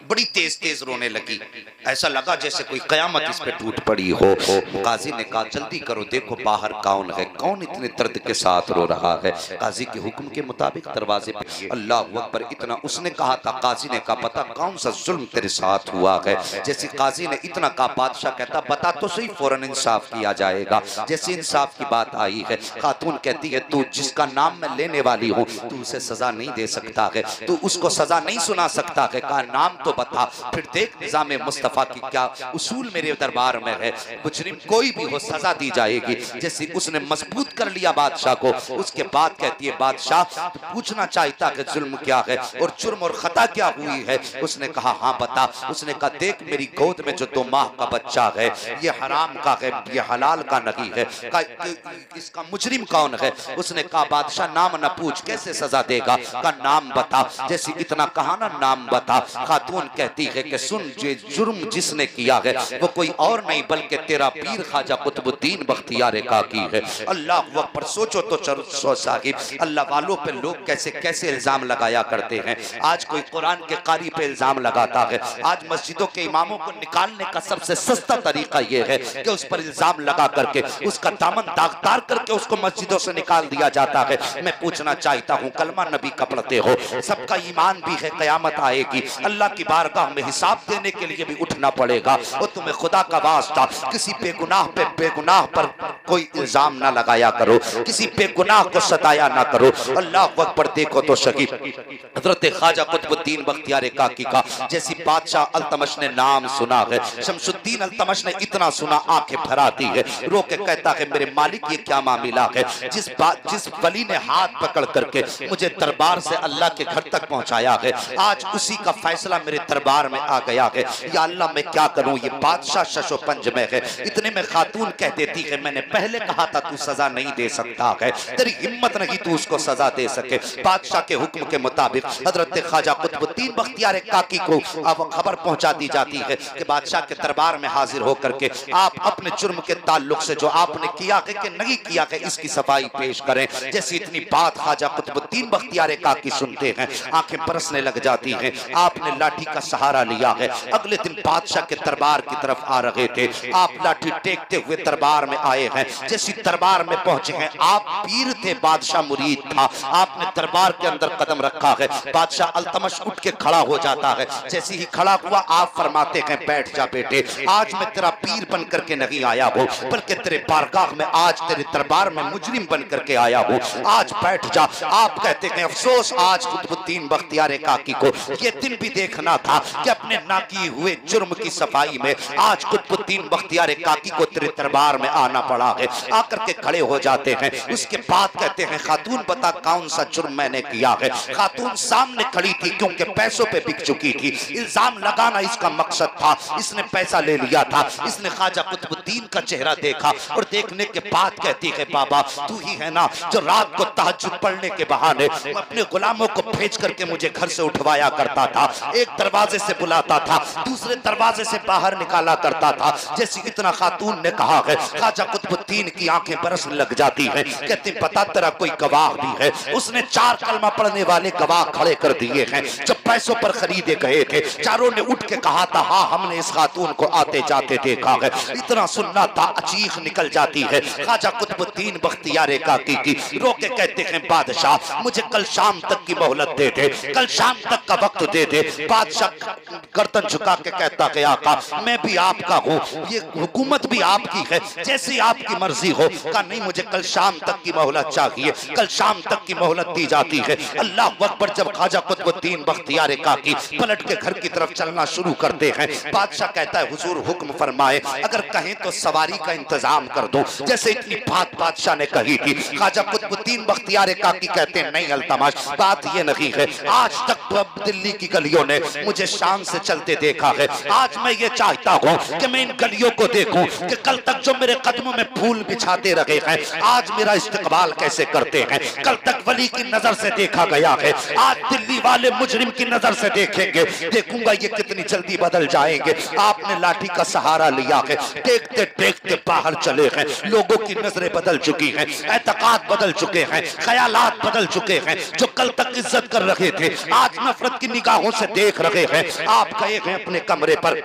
बड़ी तेज तेज रोने लगी। ऐसा लगा जैसे कोई कयामत इस पे टूट पड़ी हो। काजी ने कहा जल्दी करो, देखो बाहर कौन है, कौन इतने दर्द के साथ रो रहा है। काजी के हुक्म के मुताबिक दरवाजे पे अल्लाह अकबर इतना उसने कहा था। काजी ने कहा पता कौन सा जुल्म तेरे साथ हुआ है। जैसे काजी ने इतना कहा, बादशाह कहता बता तो सही, फौरन इंसाफ किया जाएगा। जैसे इंसाफ की बात आई है, खातून कहती है तू जिसका नाम मैं लेने वाली हूँ, तू उसे सजा नहीं दे सकता है, तू उसको सजा नहीं सुना सकता है। कहा नाम तो बता। फिर देख निजाम मुस्तफा की क्या उसूल मेरे दरबार में है, मुजरिम कोई भी हो सजा दी जाएगी। जैसे उसने मजबूत कर लिया बादशाह को, उसके बाद कहती है बादशाह तो पूछना चाहता है जुल्म क्या है और जुर्म और खता क्या हुई है। उसने कहा हाँ बता। उसने कहा देख मेरी गोद में जो 2 माह का बच्चा है, ये हराम का है, ये हलाल का नहीं है। इसका मुजरिम कौन है? उसने कहा बादशाह नाम न पूछ, कैसे सजा देगा? का नाम बता। जैसे इतना कहा ना नाम बता। खातून कहती है कि सुन, जो जुर्म जिसने किया है वो कोई और नहीं बल्कि तेरा पीर ख्वाजा कुतुबुद्दीन बख्तियार काकी है। अल्लाह अकबर। सोचो तो साहिब, अल्लाह वालों पे लोग कैसे कैसे इल्जाम लगाया करते हैं। आज कोई कुरान के कारी पे इल्जाम लगाता है। आज मस्जिदों के इमामों को निकालने का सबसे सस्ता तरीका यह है कि उस पर इल्जाम लगा करके उसका दामन दागदार करके उसको मस्जिदों से निकाल दिया जाता है। मैं पूछना चाहता हूँ कलमा नबी का पढ़ते हो, सबका ईमान भी है, कयामत आएगी, अल्लाह की बारगाह में हिसाब देने के लिए भी उठना पड़ेगा। और तुम्हें खुदा का वास्ता किसी बेगुनाह पे बेगुनाह पर कोई इल्जाम ना लगाया करो, किसी बेगुनाह को सताया ना करो। अल्लाह अकबर। देखो तो शकीब हजरत ख्वाजा कुतुबुद्दीन बख्तियार काकी का जैसी बादशाह अल्तमश ने नाम सुना है, शमसुद्दीन अल्तमश ने इतना सुना आंखें भर आती है, रो के कहता है मेरे मालिक ये क्या मामला है। जिस वली ने हाथ पकड़ करके मुझे दरबार से अल्लाह के घर तक पहुंचाया है। आज उसी का फैसला मेरे दरबार में आ गया है। या अल्लाह मैं क्या करूं, ये बादशाह शशोपंज में है। इतने में खातून कह देती है मैंने पहले कहा था तू सजा नहीं दे सकता है, तेरी हिम्मत नहीं तू उसको सजा दे सके। बादशाह के हुक्म के मुताबिक हजरत ख्वाजा कुतुबुद्दीन बख्तियार काकी को अब खबर पहुंचा दी जाती है कि बादशाह के दरबार में हाजिर होकर के आप अपने जुर्म के ताल्लुक से जो आपने किया है कि नहीं किया है इसकी सफाई पेश करें। जैसी इतनी बात ख्वाजा कुतुबुद्दीन बख्तियार काकी सुनते हैं आंखें बरसने लग जाती हैं। आपने लाठी का सहारा लिया है। अगले दिन बादशाह के दरबार की तरफ आ रहे थे, आप लाठी टेकते हुए दरबार में आए हैं। जैसी दरबार में पहुंचे हैं, आप पीर थे, बादशाह मुरीद था। आपने दरबार के अंदर कदम रखा है, बादशाह अल्तमश उठ के खड़ा हो जाता है। जैसे ही खड़ा हुआ आप फरमाते हैं बैठ जा बेटे, आज मैं तेरा पीर बन करके नहीं आया हूँ बल्कि तेरे बारगाह में आज तेरे दरबार में मुजरिम बन करके आया हूँ, आज बैठ जा। आप कहते हैं अफसोस आज कुतुबुद्दीन बख्तियार काकी को ये दिन भी देखना था कि अपने ना किए हुए जुर्म की सफाई में आज कुतुबुद्दीन बख्तियार काकी को तेरे दरबार में आना पड़ा है। आकर के खड़े हो जाते हैं। उसके बाद कहते हैं खातून बता कौन सा जुर्म मैंने किया है। खातून सामने खड़ी थी क्योंकि पैसों पे बिक चुकी थी। इल्जाम लगाना इसका मकसद था, इसने पैसा ले लिया था। इसने ख्वाजा कुतुबुद्दीन का चेहरा देखा और देखने के बाद कहती है बाबा तू ही है ना जो रात को तहज्जुद पढ़ने के बहाने अपने गुलामों को भेज करके मुझे घर से उठवाया करता था, एक दरवाजे से बुलाता था दूसरे दरवाजे से बाहर निकाला करता था। जैसे इतना खातून ने कहा है ख्वाजा कुतुबुद्दीन की आंखें बरसने लग जाती हैं। कहते पता तेरा कोई गवाह भी है। उसने 4 कलमा पढ़ने वाले गवाह खड़े कर दिए हैं जब पैसों पर खरीदे गए थे। चारों ने उठ के कहा था हाँ हमने इस खातून को आते जाते देखा है। इतना सुनना था चीख निकल जाती है। ख्वाजा कुतुबुद्दीन बख्तियार काकी की रोके कहते हैं बादशाह मुझे कल शाम तक की मोहलत दे दे, कल शाम तक का वक्त दे दे। बादशाह गर्दन झुका के कहता है आका मैं भी आपका हूँ, ये हुकूमत भी आपकी है, जैसी आपकी मर्जी हो। कहा नहीं मुझे कल शाम तक की मोहलत चाहिए। कल शाम तक की मोहलत दी जाती है। अल्लाह अकबर। जब ख्वाजा कुतुबुद्दीन बख्तियार काकी पलट के घर की तरफ चलना शुरू करते हैं, बादशाह कहता है हुजूर हुक्म फरमाए, अगर कहें तो सवारी का इंतजाम कर दो। जैसे इतनी बात बादशाह ने कही थी, ख्वाजा कुतुबुद्दीन बख्तियार काकी कहते हैं नहीं अल्तमश बात ये नहीं है। आज तक दिल्ली की गलियों ने मुझे शान से चलते देखा है। आज मैं ये चाहता हूँ कि मैं इन गलियों को देखूं कि कल तक जो मेरे कदमों में फूल बिछाते रहे हैं आज मेरा इस्तकबाल कैसे करते हैं। कल तक वली की नजर से देखा गया है, आज दिल्ली वाले मुजरिम की नजर से देखेंगे। देखूंगा ये कितनी जल्दी बदल जाएंगे। आपने लाठी का सहारा लिया है, देखते देखते बाहर चले हैं। लोगों की नजरें बदल चुकी हैं, एतकाद बदल चुके हैं, ख्यालात बदल चुके हैं। जो कल तक इज्जत कर रहे थे आज नफरत की निगाहों से देख रहे हैं। आप गए हैं अपने कमरे पर,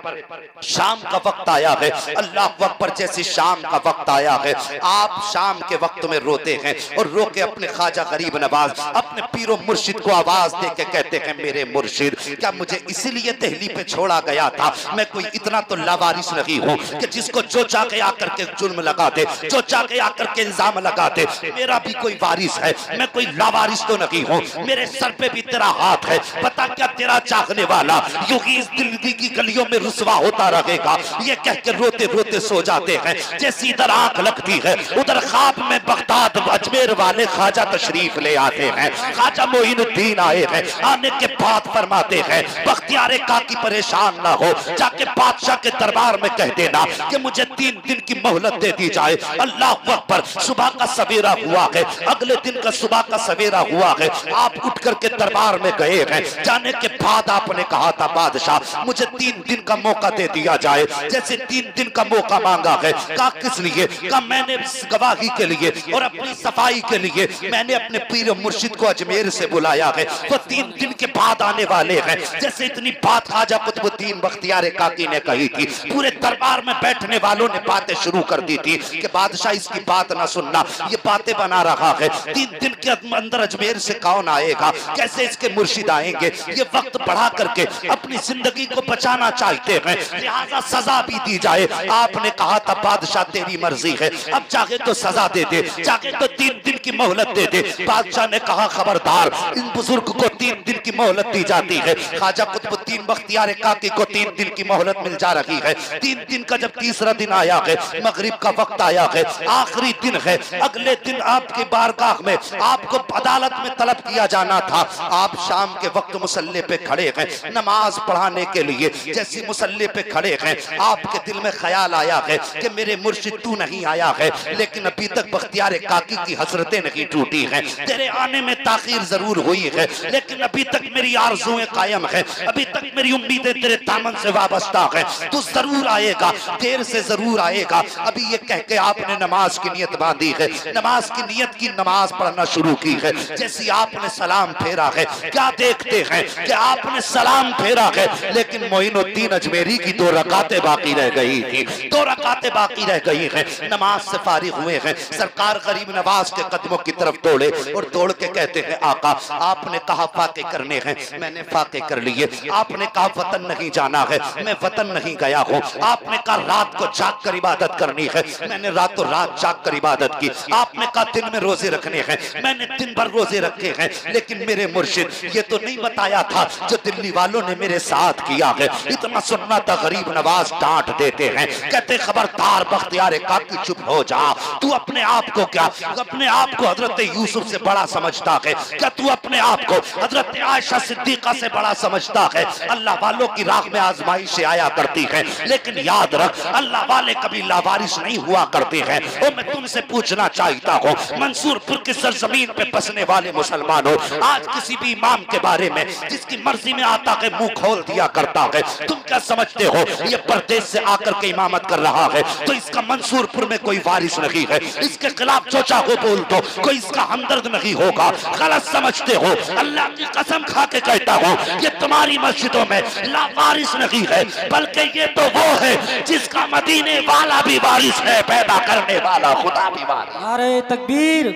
शाम का वक्त आया है। अल्लाह अकबर। जैसे शाम का वक्त आया है आप शाम के वक्त में रोते हैं और रो के अपने ख्वाजा गरीब नवाज अपने पीरो मुर्शिद को आवाज दे के कहते हैं मेरे मुर्शिद क्या मुझे इसीलिए दिल्ली पे छोड़ा गया था? मैं कोई इतना तो लावारिस नहीं हूँ कि जिसको जो चाहे आकर के जुल्म लगा दे, जो चाहे आकर के इल्जाम लगा दे। मेरा भी कोई वारिस है, मैं कोई लावारिस तो नहीं हूँ। मेरे सर पे भी तेरा हाथ है। बता क्या तेरा चाहने वाला यूं ही इस दिल्ली की गलियों में रुसवा होता रहेगा? ये कह के रोते रोते सो जाते हैं। जैसी इधर आंख लगती है उधर ख्वाब में बगदाद अजमेर वाले ख्वाजा तशरीफ ले आते हैं। ख्वाजा मोइनुद्दीन आए हैं। आने के बाद फरमाते हैं बख्तियार काकी परेशान ना हो, जाके बादशाह के दरबार में कह देना कि मुझे 3 दिन की मोहलत दे दी जाए। अल्लाह अकबर। सुबह का सवेरा हुआ है, अगले दिन का सुबह का सवेरा हुआ है। आप उठ करके दरबार में गए हैं। जाने के बाद आपने कहा था बादशाह मुझे 3 दिन का मौका दे दिया जाए। जैसे 3 दिन का मौका मांगा है। कहा किस लिए? कहा मैंने गवाही के लिए और अपनी सफाई के लिए मैंने अपने पीर मुर्शिद को अजमेर से बुलाया है। वो 3 दिन के बाद आने वाले हैं। जैसे इतनी बात ख्वाजा कुतुबुद्दीन बख्तियार काकी ने कही थी, पूरे दरबार में बैठने वालों ने बातें शुरू कर दी थी कि बादशाह इसकी बात ना सुनना, ये बातें बना रहा है। 3 दिन के अंदर अजमेर से कौन आएगा? कैसे इसके मुर्शिद आएंगे? ये वक्त बढ़ा करके अपनी जिंदगी को बचाना चाहते हैं, लिहाजा सजा भी दी जाए। आपने कहा था बादशाह तेरी मर्जी है, अब चाहे तो सजा दे दे, चाहे तो 3 दिन की मोहलत दे दे। बादशाह ने कहा खबरदार इन बुजुर्ग को 3 दिन की मोहलत दी जाती है। ख्वाजा कुतुबुद्दीन बख्तियार काकी को 3 दिन की मोहलत मिल जा रही है। 3 दिन का जब तीसरा दिन आया है, मगरिब का वक्त आया है, आखिरी दिन है, अगले दिन आपकी बारगाह में आपको अदालत में तलब किया जाना था। आप शाम के वक्त मुसल्ले पे खड़े हैं नमाज पढ़ाने के लिए। जैसे मुसल्ले पे खड़े हैं, आपके दिल में ख्याल आया है कि मेरे मुर्शिद तू नहीं आया है, लेकिन अभी तक बख्तियार काकी की हसरतें नहीं टूटी हैं। तेरे आने में ताखीर जरूर हुई है, लेकिन अभी तक मेरी आरज़ुएं कायम है, अभी तक मेरी उम्मीदें तेरे दामन से वाबस्ता है। तू जरूर आएगा, देर से जरूर आएगा। अभी ये कह के आपने नमाज की नियत बांधी है, नमाज की नियत की नमाज पढ़ना शुरू की है। जैसे आपने सलाम फेरा है, क्या देखते हैं कि आपने सलाम फेरा है, लेकिन मोइनुद्दीन अजमेरी की 2 रकातें बाकी रह गई थी। 2 रकातें बाकी रह गई हैं। नमाज से फारिग हुए हैं, सरकार गरीब नवाज के कदमों की तरफ दौड़े और दौड़ के कहते हैं आका आपने कहा फाके करने हैं, मैंने फाके कर लिए। आपने कहा वतन नहीं जाना है, मैं वतन नहीं गया हूँ। आपने कहा रात को जाग कर इबादत करनी है, मैंने रातों रात जाग कर इबादत की। आपने कहा दिन में रोजे रखने हैं, मैंने दिन भर रोजे रखे हैं। लेकिन मेरे मुर्शिद ये तो नहीं बताया था जो दिल्ली वालों ने मेरे साथ किया है। इतना सुनना था, गरीब नवाज डांट देते हैं, कहते खबरदार बख्तियार काकी चुप हो जा। तू अपने आप को क्या, अपने आप को हजरत यूसुफ से बड़ा समझता है क्या? तू अपने आप को हजरत आयशा सिद्दीका से बड़ा समझता है? अल्लाह वालों की राह में आजमाइशें आया करती है, लेकिन याद रख अल्लाह वाले कभी लावारिस नहीं हुआ करते हैं। और मैं तुमसे पूछना चाहता हूँ, मंसूरपुर की सरजमीन पे बसने वाले मुसलमानों, आज किसी भी इमाम के बारे में जिसकी मर्जी में आता है मुंह खोल दिया करता है। तुम क्या समझते हो ये परदेश से आकर के इमामत कर रहा है तो इसका मंसूरपुर में कोई वारिस नहीं है, इसके खिलाफ जो चाहो बोल दो, कोई इसका हमदर्द नहीं होगा। गलत समझते हो। अल्लाह की कसम खा के कहता हूँ ये तुम्हारी मस्जिदों में लावारिस नहीं है, बल्कि ये तो वो है जिसका मदीने वाला भी वारिस है, पैदा करने वाला खुदा भी वारिस। नारे तकबीर,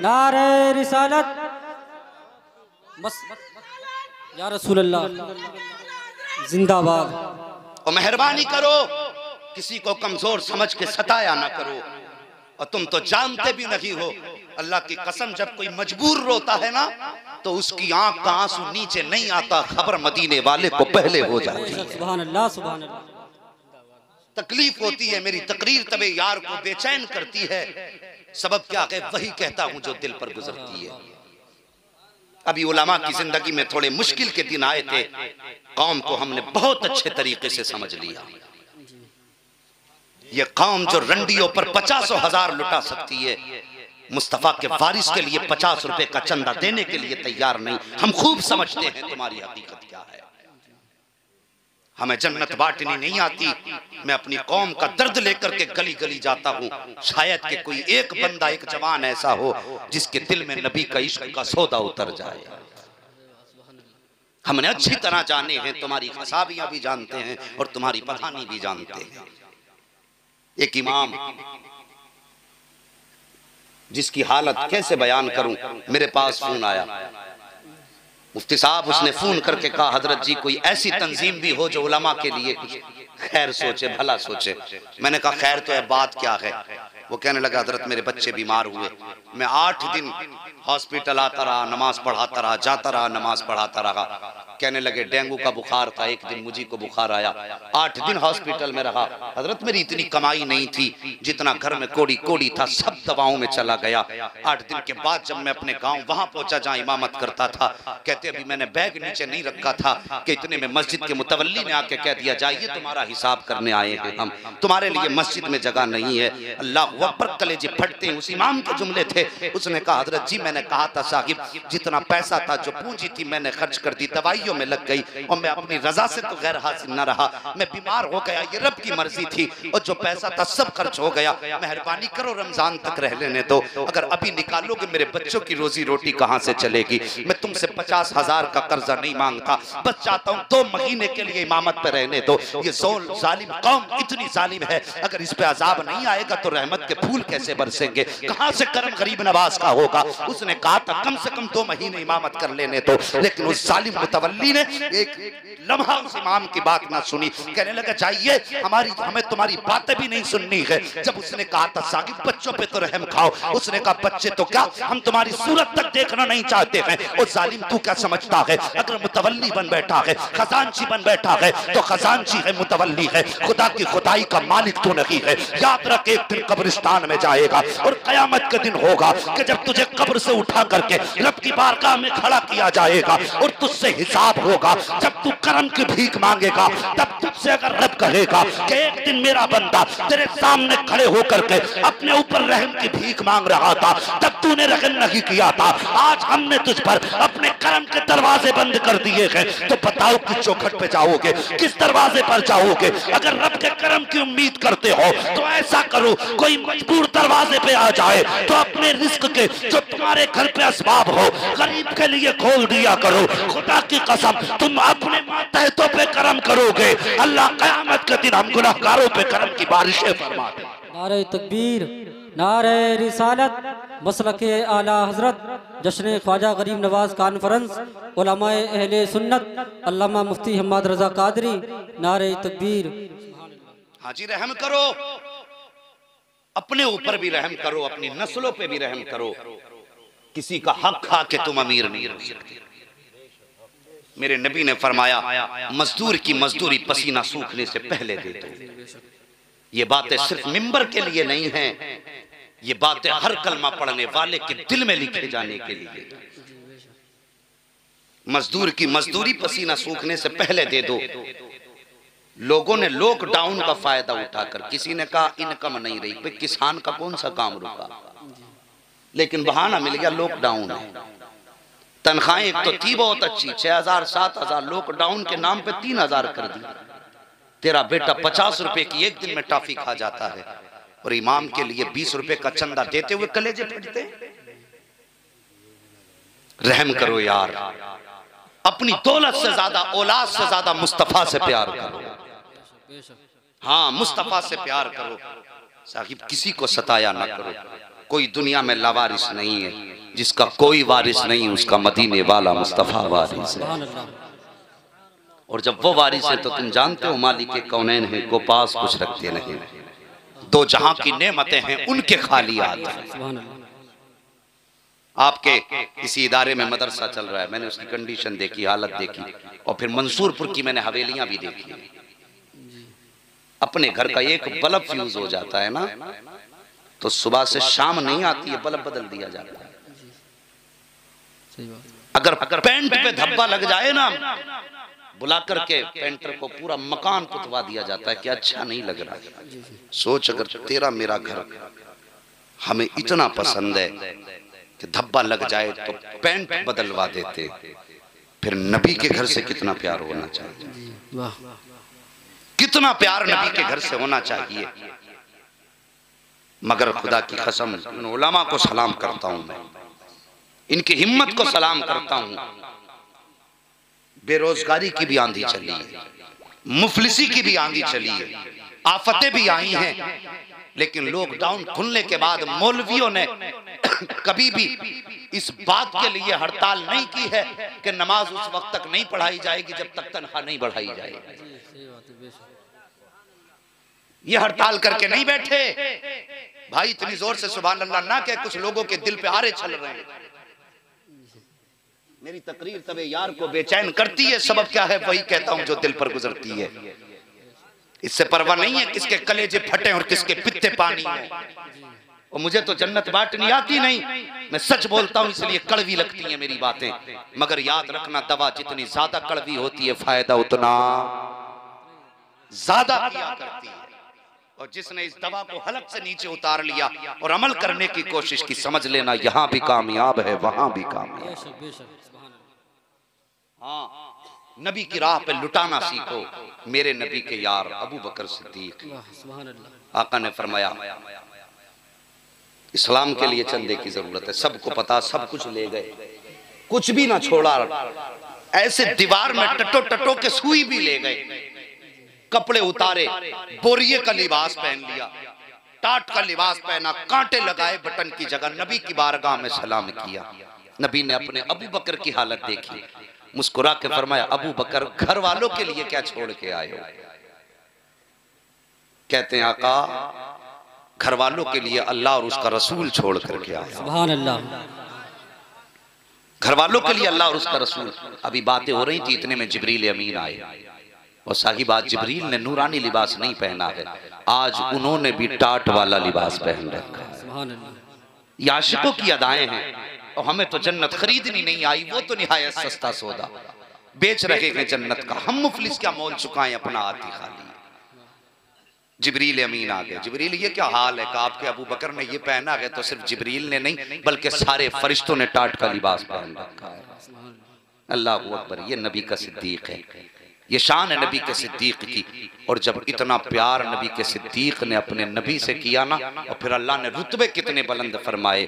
नारे रिसालत, या रसूल अल्लाह जिंदाबाद। और मेहरबानी करो किसी को कमजोर समझ के सताया ना करो। और तुम तो जानते भी नहीं हो, अल्लाह की कसम जब कोई मजबूर रोता है ना तो उसकी आंख का आंसू नीचे नहीं आता, खबर मदीने वाले को पहले हो जाती है। सुभान अल्लाह, सुभान अल्लाह। तकलीफ होती है, मेरी तकरीर तबे यार को बेचैन करती है। सबब क्या है? वही कहता हूं जो दिल पर गुजरती है। अभी उलमा की जिंदगी में थोड़े मुश्किल के दिन आए थे, कौम को हमने बहुत अच्छे तरीके से समझ लिया। ये कौम जो रंडियों पर 50,000 लुटा सकती है, मुस्तफा के वारिस के लिए 50 रुपए का चंदा देने के लिए तैयार नहीं। हम खूब समझते हैं तुम्हारी हकीकत क्या है। हमें जन्नत बांटनी नहीं आती। मैं अपनी कौम का दर्द लेकर के गली गली जाता हूँ। शायद कि कोई एक बंदा, एक जवान ऐसा हो जिसके दिल में नबी का इश्क का सौदा उतर जाए। हमने अच्छी तरह जाने हैं, तुम्हारी खसाबियां भी जानते हैं और तुम्हारी पठानी भी जानते हैं। एक इमाम जिसकी हालत कैसे बयान करूं, मेरे पास फोन आया, मुफ्ती साहब उसने फोन करके कहा हजरत जी कोई ऐसी तंजीम भी हो जो उलमा के लिए कुछ खैर सोचे, भला सोचे। मैंने कहा खैर तो है, बात क्या है? वो कहने लगा हजरत मेरे बच्चे बीमार हुए, मैं 8 दिन हॉस्पिटल आता रहा, नमाज पढ़ाता रहा, जाता रहा, नमाज पढ़ाता रहा। कहने लगे डेंगू का बुखार था, एक दिन मुझे को बुखार आया, 8 दिन हॉस्पिटल में रहा। हजरत मेरी इतनी कमाई नहीं थी, जितना घर में कोड़ी कोड़ी था सब दवाओं में चला गया। 8 दिन के बाद जब मैं अपने गांव वहां पहुंचा जहां इमामत करता था, कहते अभी मैंने बैग नीचे नहीं रखा था कि इतने में मस्जिद के मुतवल्ली ने आके कह दिया जाइए तुम्हारा हिसाब करने आए हैं हम, तुम्हारे लिए मस्जिद में जगह नहीं है। अल्लाह अकबर, कलेजे फटते हैं। उस इमाम के जुमले थे, उसने कहा हजरत जी मैंने कहा था साहिब जितना पैसा था, जो पूंजी थी मैंने खर्च कर दी, दवाइयों में लग गई और मैं अपनी रजा से तो गैर हासिल न रहा, मैं बीमार हो गया, ये रब की मर्जी थी और जो पैसा था सब खर्च हो गया। मेहरबानी करो रमजान तक रह लेने दो, अगर अभी निकालोगे मेरे बच्चों की रोजी रोटी कहां से चलेगी? मैं तुमसे 50,000 का कर्जा नहीं मांगता, बस चाहता हूं 2 महीने के लिए इमामत पे रहने दो। ये जालिम कौम इतनी जालिम है, अगर इस पे अजाब नहीं आएगा तो रहमत के फूल कैसे बरसेंगे? कहां से करम गरीब नवाज का होगा? उसने कहा था कम से कम 2 महीने इमामत कर लेने दो, लेकिन उस जालिम मुतवल्ली मुतवल्ली ने एक लम्हा उस इमाम की बात ना सुनी, कहने लगा चाहिए हमें तुम्हारी बातें भी नहीं सुननी है। जब उसने कहा था साकिब बच्चों पे तो रहम खाओ, उसने कहा बच्चे तो क्या, हम तुम्हारी सूरत तक देखना नहीं चाहते हैं। और जालिम तू क्या समझता है, अगर मुतवल्ली बन बैठा है, खजांची बन बैठा है, तो खजांची है, मुतवल्ली है, खुदा की खुदाई का मालिक तो नहीं है। याद रख एक दिन कब्रिस्तान में जाएगा और कयामत के दिन होगा कि जब तुझे कब्र से उठा करके रब की बारगाह में खड़ा किया जाएगा और तुझसे हिसाब होगा। जब तू करम की भीख मांगेगा तब तुझसे अगर रब कहेगा कि एक दिन मेरा बंदा तेरे सामने खड़े होकर के अपने ऊपर रहम की भीख मांग रहा था, तब तूने रहम नहीं किया था, आज हमने तुझ पर अपने करम के दरवाजे बंद कर दिए हैं, तो बताओ किस चौखट पे जाओगे, किस दरवाजे पर जाओगे। अगर रब के करम की उम्मीद करते हो तो ऐसा करो, कोई मजबूर दरवाजे पे आ जाए तो अपने रिस्क के जो तुम्हारे घर पे असबाब हो गरीब के लिए खोल दिया करो। खुदा की कसम तुम अपने मातहतों पे करम करोगे, अल्लाह कयामत के दिन हम गुनाहगारों पे करम की बारिशें फरमा दे। नारे तकबीर, नारे रिसालत, मसलके आला हजरत, जश्न ख्वाजा गरीब नवाज कॉन्फ्रेंस, उलमाए अहले सुन्नत अल्लामा मुफ्ती हम्माद रजा कादरी, नारे तकबीर। हाजी रहम करो, अपने ऊपर भी रहम करो, अपनी नस्लों पे भी रहम करो। किसी का हक खा के तुम अमीर नहीं हो सकते। मेरे नबी ने फरमाया मजदूर की मजदूरी पसीना सूखने से पहले दे दो। ये बातें सिर्फ मिंबर के लिए नहीं हैं, ये बातें हर कलमा पढ़ने वाले के दिल में लिखे जाने के लिए। मजदूर की मजदूरी पसीना सूखने से पहले दे दो। लोगों ने लॉकडाउन का फायदा उठाकर, किसी ने कहा इनकम नहीं रही, भाई किसान का कौन सा काम रुका, लेकिन बहाना मिल गया लॉकडाउन है। तनख्वाहें एक तो थी बहुत अच्छी, 6000 7000, लॉकडाउन के नाम पे 3000 कर दी। तेरा बेटा 50 रुपए की एक दिन में टॉफी खा जाता है और इमाम के लिए 20 रुपए का चंदा देते हुए कलेजे फटते। रहम करो यार, अपनी दौलत से ज्यादा, औलाद से ज्यादा मुस्तफा से प्यार करो। हाँ, मुस्तफा से प्यार करो। साहिब किसी को सताया ना करो। कोई दुनिया में लावारिस नहीं है, जिसका कोई वारिस नहीं उसका मदीने वाला मुस्तफा वारिस है। और जब वो वारिस है तो तुम जानते हो मालिक के कौनैन है, को पास कुछ रखते नहीं, दो जहां की नेमतें हैं उनके खाली आते हैं। आपके इसी इदारे में मदरसा चल रहा है, मैंने उसकी कंडीशन देखी, हालत देखी, और फिर मंसूरपुर की मैंने हवेलियां भी देखी। अपने घर का एक बल्ब फ्यूज हो जाता है ना, तो सुबह से शाम नहीं आती है, बल्ब बदल दिया जाता है। अगर पेंट पे धब्बा लग जाए ना, बुला करके पेंटर को पूरा मकान पुतवा दिया जाता है कि अच्छा नहीं लग रहा। सोच अगर तेरा मेरा घर हमें इतना पसंद है कि धब्बा लग जाए तो पेंट बदलवा देते, फिर नबी के घर से कितना प्यार होना चाहिए, कितना प्यार नबी के घर से होना चाहिए। मगर खुदा की कसम इन उलमा को सलाम करता हूं मैं, इनकी हिम्मत को सलाम करता हूं। बेरोजगारी की भी आंधी चली है, मुफलिसी की भी आंधी चली है, आफतें भी आई हैं, लेकिन लॉकडाउन खुलने के बाद मौलवियों ने कभी भी इस बात के लिए हड़ताल नहीं की है कि नमाज उस वक्त तक नहीं पढ़ाई जाएगी जब तक तनख्वाह नहीं बढ़ाई जाएगी। ये हड़ताल करके नहीं बैठे भाई, इतनी जोर से सुभान अल्लाह ना कह, कुछ लोगों के दिल पे आरे चल रहे हैं। मेरी तकरीर तबे यार को बेचैन करती है, सबब क्या है वही कहता हूं जो दिल पर गुजरती है। इससे परवाह नहीं है किसके कलेजे फटे और किसके पित्ते पानी हो। और मुझे तो जन्नत बांटनी आती नहीं, मैं सच बोलता हूं, इसलिए कड़वी लगती हैं मेरी बातें। मगर याद रखना, दवा जितनी ज्यादा कड़वी होती है फायदा उतना ज्यादा किया करती है। और जिसने इस दवा को हलक से नीचे उतार लिया और अमल करने की कोशिश की, समझ लेना यहां भी कामयाब है वहां भी कामयाब। हाँ, नबी की राह पे लुटाना सीखो। मेरे नबी के यार अबू बकर सिद्दीक, आका ने फरमाया इस्लाम के लिए चंदे की जरूरत है, सबको पता, सब कुछ ले गए, कुछ भी ना छोड़ा। ऐसे दीवार में टटो टटो के सुई भी ले गए, कपड़े उतारे, बोरिये का लिबास पहन लिया, टाट का लिबास पहना, कांटे लगाए बटन की जगह, नबी की बारगाह में सलाम किया। नबी ने अपने अबू बकर की हालत देखी, मुस्कुरा के फरमाया, अबू बकर घर वालों के लिए क्या छोड़ के आए हो? कहते हैं आका, घर वालों के लिए अल्लाह और उसका रसूल छोड़ करके आया। सुभान अल्लाह। घर वालों के लिए अल्लाह और उसका रसूल। अभी बातें हो रही थी, इतने में जिब्रील अमीन आए और साहिबात जिब्रील ने नूरानी लिबास नहीं पहना है, आज उन्होंने भी टाट वाला लिबास पहन रखा है। सुभान अल्लाह। ये आशिकों की अदाएं हैं और हमें तो जन्नत खरीदनी नहीं आई, वो तो निहायत सस्ता सौदा बेच रहे हैं जन्नत का। हम मुफलिस क्या मोल चुकाएं अपना आती खाली। जिब्रील अमीन आ गए। जिब्रील ये क्या हाल है? कहा आपके अबू बकर ने ये पहना है तो सिर्फ जिब्रील ने नहीं बल्कि सारे फरिश्तों ने टाट का लिबास पहन रखा है। अल्लाह अकबर। ये नबी का सिद्दीक है, ये शान है नबी के सिद्दीक की। और जब इतना प्यार नबी के सिद्दीक ने अपने नबी से किया ना, और फिर अल्लाह ने रुतबे कितने बुलंद फरमाए,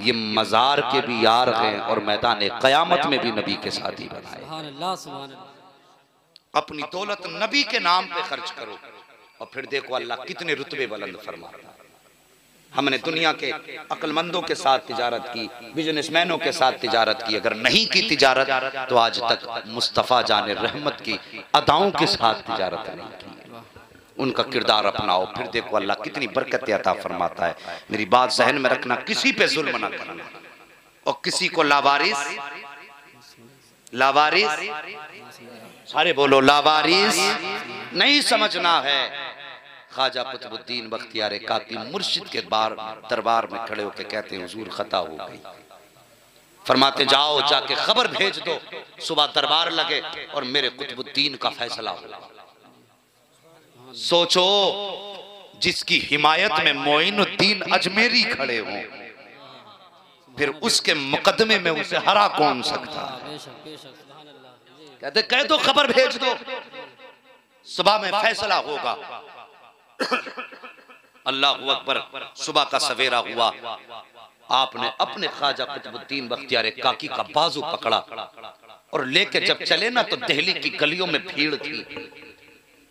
ये मजार के भी यार हैं और मैदान क़यामत में भी नबी के साथी बनाए। सुभान अल्लाह, सुभान अल्लाह। अपनी दौलत नबी के नाम पे खर्च करो और फिर देखो अल्लाह कितने रुतबे बुलंद फरमाता है। हमने दुनिया के अक्लमंदों के साथ तिजारत की, बिजनेसमैनों के साथ तिजारत की। अगर नहीं की तिजारत तो आज तक मुस्तफ़ा जाने रहमत की अदाओं के साथ तिजारत नहीं की। उनका किरदार अपनाओ, फिर देखो अल्लाह कितनी बरकत अता फरमाता है। मेरी बात जहन में रखना, किसी पे जुल्म ना करना और किसी को लावारिस, सारे बोलो लावारिस नहीं समझना है। ख्वाजा कुतुबुद्दीन बख्तियार काकी मुर्शिद के दरबार में खड़े होकर कहते हैं हुजूर खता हो गई। फरमाते जाओ जाके खबर भेज दो, सुबह दरबार लगे और मेरे कुतुबुद्दीन का फैसला हो। सोचो जिसकी हिमायत में मोइनुद्दीन अजमेरी खड़े हों, फिर उसके मुकदमे में उसे हरा कौन सकता? कहते कह दो खबर भेज दो, सुबह में फैसला होगा। अल्लाह अकबर। सुबह का सवेरा हुआ, आपने अपने ख्वाजा कुतुबुद्दीन बख्तियार काकी का बाजू पकड़ा और लेके जब चले ना तो दिल्ली की गलियों में भीड़ थी,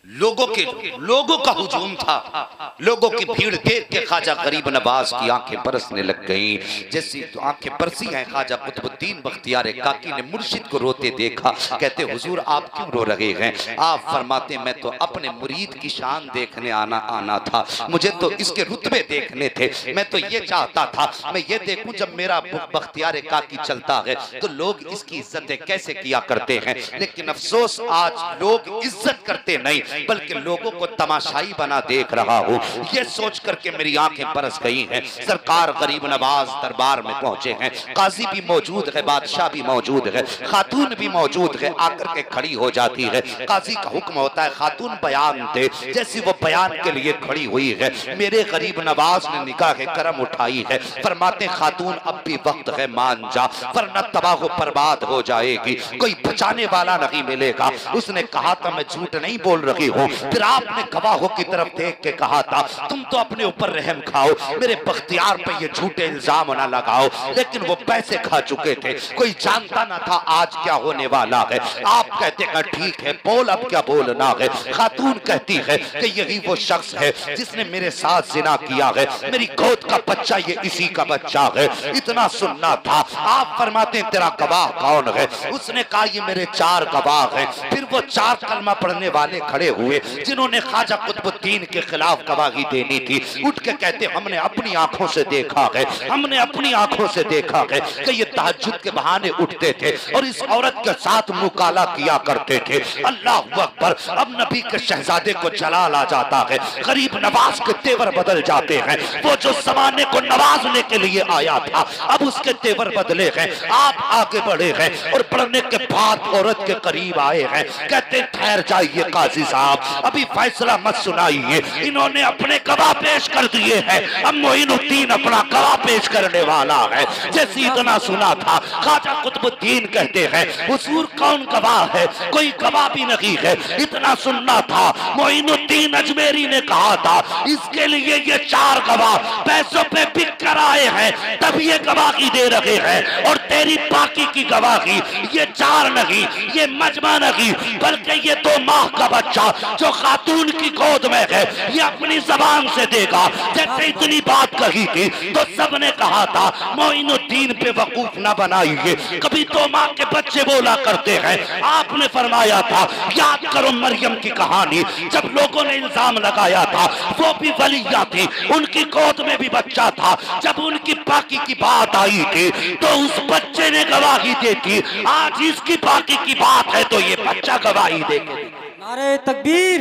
लोगों का हुजूम था। लोगों की भीड़ देख के ख्वाजा गरीब नवाज की आंखें बरसने लग गईं। जैसी तो आंखें बरसी हैं, ख्वाजा कुतुबुद्दीन बख्तियार काकी ने मुर्शिद को रोते देखा। कहते हुजूर आप क्यों रो रहे हैं? आप फरमाते मैं तो अपने मुरीद की शान देखने आना था, मुझे तो इसके रुतबे देखने थे। मैं तो ये चाहता था मैं ये देखूं जब मेरा बख्तियार काकी चलता है तो लोग इसकी इज्जतें कैसे किया करते हैं। लेकिन अफसोस आज लोग इज्जत करते नहीं बल्कि लोगों को तमाशाई बना देख रहा हूँ। ये सोच करके मेरी आंखें बरस गई हैं। सरकार गरीब नवाज दरबार में पहुंचे हैं, काजी भी मौजूद है, बादशाह भी मौजूद है, खातून भी मौजूद है। आकर के खड़ी हो जाती है। काजी का हुक्म होता है खातून बयान दे। जैसी वो बयान के लिए खड़ी हुई है, मेरे गरीब नवाज ने निगाह करम उठाई है। फरमाते खातून अब भी वक्त है, मान जा वरना तबाह बर्बाद हो जाएगी, कोई बचाने वाला नहीं मिलेगा। उसने कहा था मैं झूठ नहीं बोल रही हूँ। फिर आपने गवाहों की तरफ देख के कहा था तुम तो अपने ऊपर रहम खाओ, मेरे बख्तियार पे ये झूठे इल्जाम ना लगाओ। लेकिन वो पैसे खा चुके थे, कोई जानता ना था आज क्या होने वाला है। आप कहते हैं ठीक है बोल, अब क्या बोलना है। खातून कहती है कि यही वो शख्स है जिसने मेरे साथ जिना किया है, मेरी गोद का बच्चा ये इसी का बच्चा है। इतना सुनना था। आप फरमाते हैं तेरा गवाह कौन है? उसने कहा ये मेरे 4 गवाह हैं। फिर वो 4 कलमा पढ़ने वाले खड़े हुए जिन्होंने ख्वाजा कुतुबुद्दीन के खिलाफ गवाही देनी थी। उठ के कहते हमने अपनी आंखों से देखा है, हमने अपनी आंखों से देखा है कि ये तहज्जुद के बहाने उठते थे और इस औरत के साथ मुकाला किया करते थे। अल्लाह अकबर। अब नबी के शहजादे को जलाल आ जाता है, गरीब नवाज के तेवर बदल जाते हैं। वो जो जमाने को नवाजने के लिए आया था अब उसके तेवर बदले हैं। आप आगे बढ़े हैं और बढ़ने के बाद औरत के करीब आए हैं। कहते ठहर जाइए काजी साहब, अभी फैसला मत सुनाइए। इन्होंने अपने गवाह पेश कर दिए हैं, अब मोइनुद्दीन अपना गवाह पेश करने वाला है। जैसे इतना सुना था ख्वाजा कुतुबुद्दीन कहते हैं हुजूर कौन गवाह है? कोई गवाह भी नहीं है। इतना सुनना था मोइनुद्दीन अजमेरी ने कहा था इसके लिए ये 4 गवाह पैसों पे बिक कर आए हैं तब ये गवाही दे रहे हैं। और तेरी बाकी की गवाही ये 4 नहीं, ये मजमा नहीं, बल्कि ये 2 माह का बच्चा जो खातून की गोद में है ये अपनी जबान से देगा। जैसे इतनी बात कही थी तो सबने कहा था मोइनुद्दीन पे वकूफ न बनाइए, कभी 2 माह के बच्चे बोला करते हैं। आपने फरमाया था याद करो मरियम की कहानी, जब लोगों ने इल्जाम लगाया था वो भी वलिया थी, उनकी गोद में भी बच्चा था, जब उनकी पाकी की बात आई थी तो उस बच्चे ने गवाही दी थी। आज इसकी पाकी की बात है तो ये बच्चा गवाही देगा। नारे तकबीर,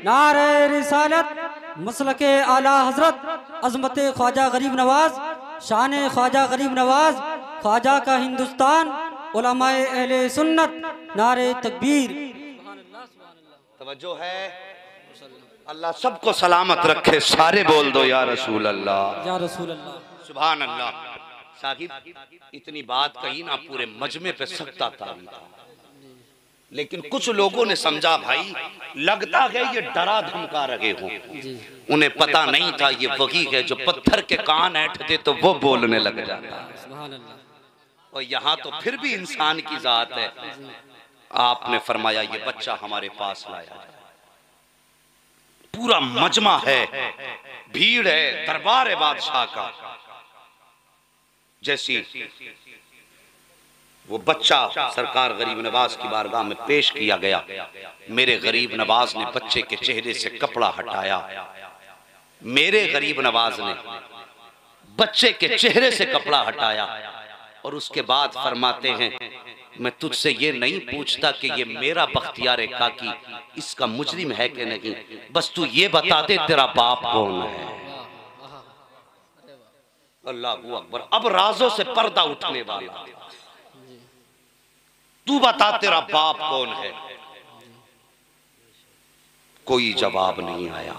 नारे रिसालत, मसलके आला हजरत अजमत ख्वाजा गरीब नवाज, शान ख्वाजा गरीब नवाज, ख्वाजा का हिंदुस्तान, उलमाए अहले सुन्नत, नारे तकबीर। तवज्जो है, अल्लाह सबको सलामत रखे, सारे बोल दो या रसूल अल्लाह, या रसूल अल्लाह, सुभान अल्लाह। साहिब इतनी बात कही ना, पूरे मजमे पे सकता था, लेकिन कुछ लोगों ने समझा भाई लगता है ये डरा धमका रहे हो, उन्हें पता नहीं था ये वही है जो पत्थर के कान ऐंठ दे तो वो बोलने लग जाता। और यहाँ तो फिर भी इंसान की जात है। आपने फरमाया ये बच्चा हमारे पास लाया, पूरा मजमा है, भीड़ है, दरबार है बादशाह का। जैसी वो बच्चा सरकार गरीब नवाज की बारगाह में पेश किया गया, मेरे गरीब नवाज ने बच्चे के चेहरे से कपड़ा हटाया, मेरे गरीब नवाज ने बच्चे के चेहरे से कपड़ा हटाया और उसके बाद फरमाते हैं मैं तुझसे ये नहीं पूछता कि ये मेरा बख्तियार काकी इसका मुजरिम है कि नहीं, बस तू ये बता दे तेरा बाप कौन है। अल्लाहू अकबर, अब राजों से पर्दा उठने वाला, तू बता तेरा बाप कौन है। कोई जवाब नहीं आया।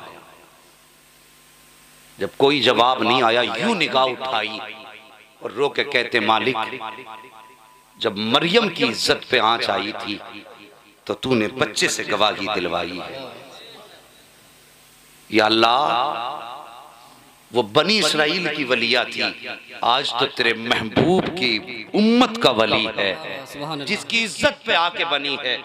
जब कोई जवाब नहीं आया यूं निगाह उठाई और रो के कहते मालिक जब मरियम की इज्जत पे आंच आई थी तो तूने बच्चे से गवाही दिलवाई है। या अल्लाह वो बनी इसराइल की वलिया थी, आज तो तेरे महबूब की उम्मत का वली है जिसकी इज्जत पे आके बनी है।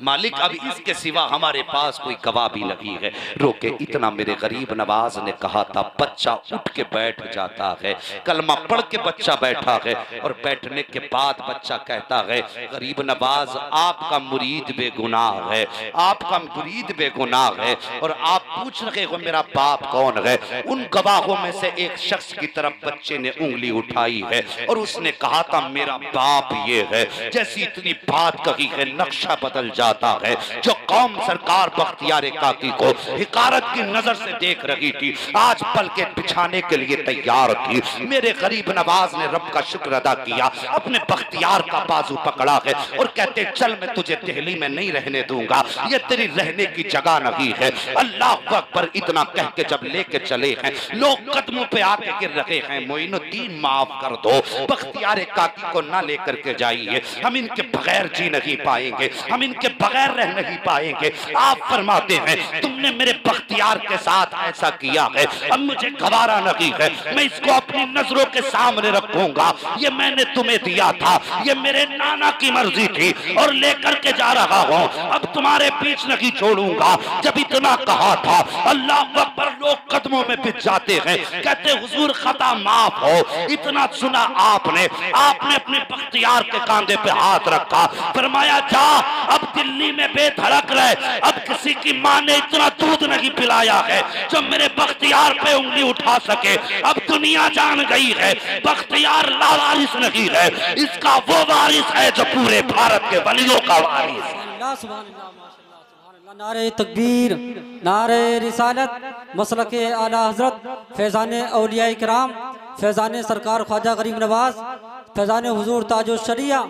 मालिक अब इसके सिवा हमारे पास कोई गवाह भी नहीं है। रोके इतना मेरे गरीब नवाज ने कहा था, बच्चा उठ के बैठ जाता है, कलमा पढ़ के बच्चा बैठा है और बैठने के बाद बच्चा कहता है गरीब नवाज आपका मुरीद बेगुनाह है, आपका मुरीद बेगुनाह है और आप पूछ रहे हो मेरा बाप कौन है। उन गवाहों में से एक शख्स की तरफ बच्चे ने उंगली उठाई है और उसने कहा था मेरा बाप ये है। जैसी इतनी बात कही है नक्शा बदल जाता है। जो कौम सरकार बख्तियार काकी को हिकारत की नजर से देख रही थी आज पल के बिछाने के लिए तैयार थी। मेरे गरीब नवाज ने रब का शुक्र अदा किया, अपने बख्तियार का बाजू पकड़ा है और कहते चल मैं तुझे दिल्ली में नहीं रहने दूंगा, ये तेरी रहने की जगह नहीं है। अल्लाह अकबर इतना कह के जब लेके चले हैं लोग कदमों पे आके गिर रहे हैं, मोइनुद्दीन माफ कर दो, बख्तियार काकी को ना लेकर के जाइए, हम इनके बगैर जी नहीं पाएंगे, हम इनके बगैर रह नहीं पाएंगे। आप फरमाते हैं तुमने मेरे बख्तियार के साथ ऐसा किया है, अब मुझे गवारा नहीं है, मैं इसको अपनी नजरों के सामने रखूंगा। ये मैंने तुम्हें दिया था, ये मेरे नाना की मर्जी थी और लेकर के जा रहा हूं, अब तुम्हारे बीच नहीं छोड़ूंगा। जब इतना कहा था अल्लाह अकबर लोग कदमों में बिछ जाते हैं, कहते हुजूर खता माफ हो। इतना सुना आपने अपने बख्तियार के कांधे पे हाथ रखा, फरमाया जा अब दिल्ली में बेधड़क रहे, अब किसी की मां ने इतना दूध नहीं पिलाया है जो मेरे बख्तियार पे उंगली उठा सके। अब दुनिया जान गई है बख्तियार लावारिस नहीं है, इसका वो वारिस है जो पूरे भारत के वलियों का वारिस। नारे तकबीर, नारे रिसालत, मसलके आला हजरत फैज़ान औलिया इकराम, फैज़ान सरकार ख्वाजा गरीब नवाज, फैज़ान हुजूर ताजो शरिया,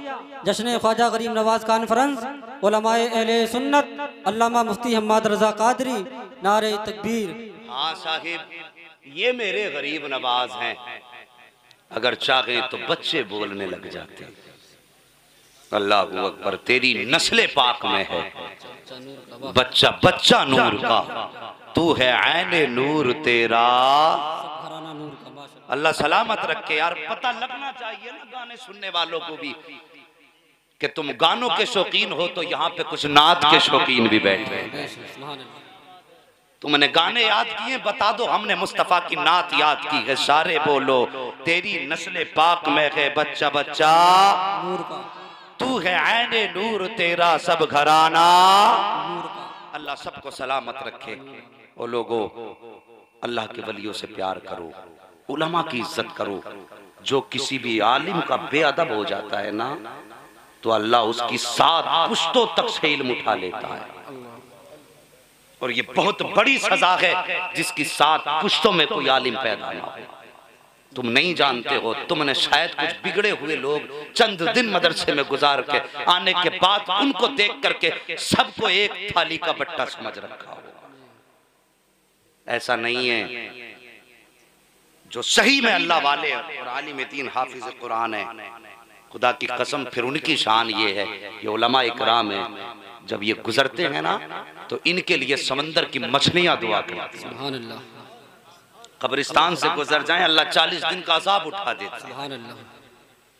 जश्न ख्वाजा गरीब नवाज कॉन्फ्रेंस, उलमाए अहले सुन्नत, अल्लामा मुफ्ती हम्माद रजा कादरी, नारे तकबीर। हाँ साहिब ये मेरे गरीब नवाज हैं, अगर चाहे तो बच्चे बोलने लग जाते। अल्लाह अकबर, तेरी नस्ले पाक में है बच्चा बच्चा नूर का, तू है ऐने नूर तेरा। अल्लाह सलामत रखे यार, पता लगना चाहिए ना गाने सुनने वालों को भी। कि तुम गानों के शौकीन हो तो यहाँ पे कुछ नात के शौकीन भी बैठे हैं। तुमने गाने याद किए, बता दो हमने मुस्तफ़ा की नात याद की है। सारे बोलो तेरी नस्ल पाक में है बच्चा बच्चा, तू है ऐने नूर तेरा सब घराना। अल्लाह सबको सलामत रखे। ओ लोगो, अल्लाह के वलियों से प्यार करो, उलमा की इज्जत करो। जो किसी भी आलिम का बेअदब हो जाता है ना, तो अल्लाह उसकी 7 पुश्तों तक से इल्म उठा लेता है। और ये बहुत बड़ी सजा है जिसकी 7 पुश्तों में कोई आलिम पैदा ना हो। तुम नहीं जानते हो, तुमने शायद कुछ बिगड़े हुए लोग चंद दिन मदरसे में गुजार के आने के बाद उनको देख करके सबको एक थाली का बट्टा समझ रखा हो। ऐसा नहीं है। जो सही में अल्लाह वाले और आलिम दीन हाफिज कुरान है, खुदा की कसम फिर उनकी शान ये है, ये उलमा इकराम है, जब ये गुजरते हैं ना तो इनके लिए समंदर की मछलियां दुआ करती हैं। कब्रिस्तान से गुजर जाएं, अल्लाह 40 दिन का अजाब उठा देता है।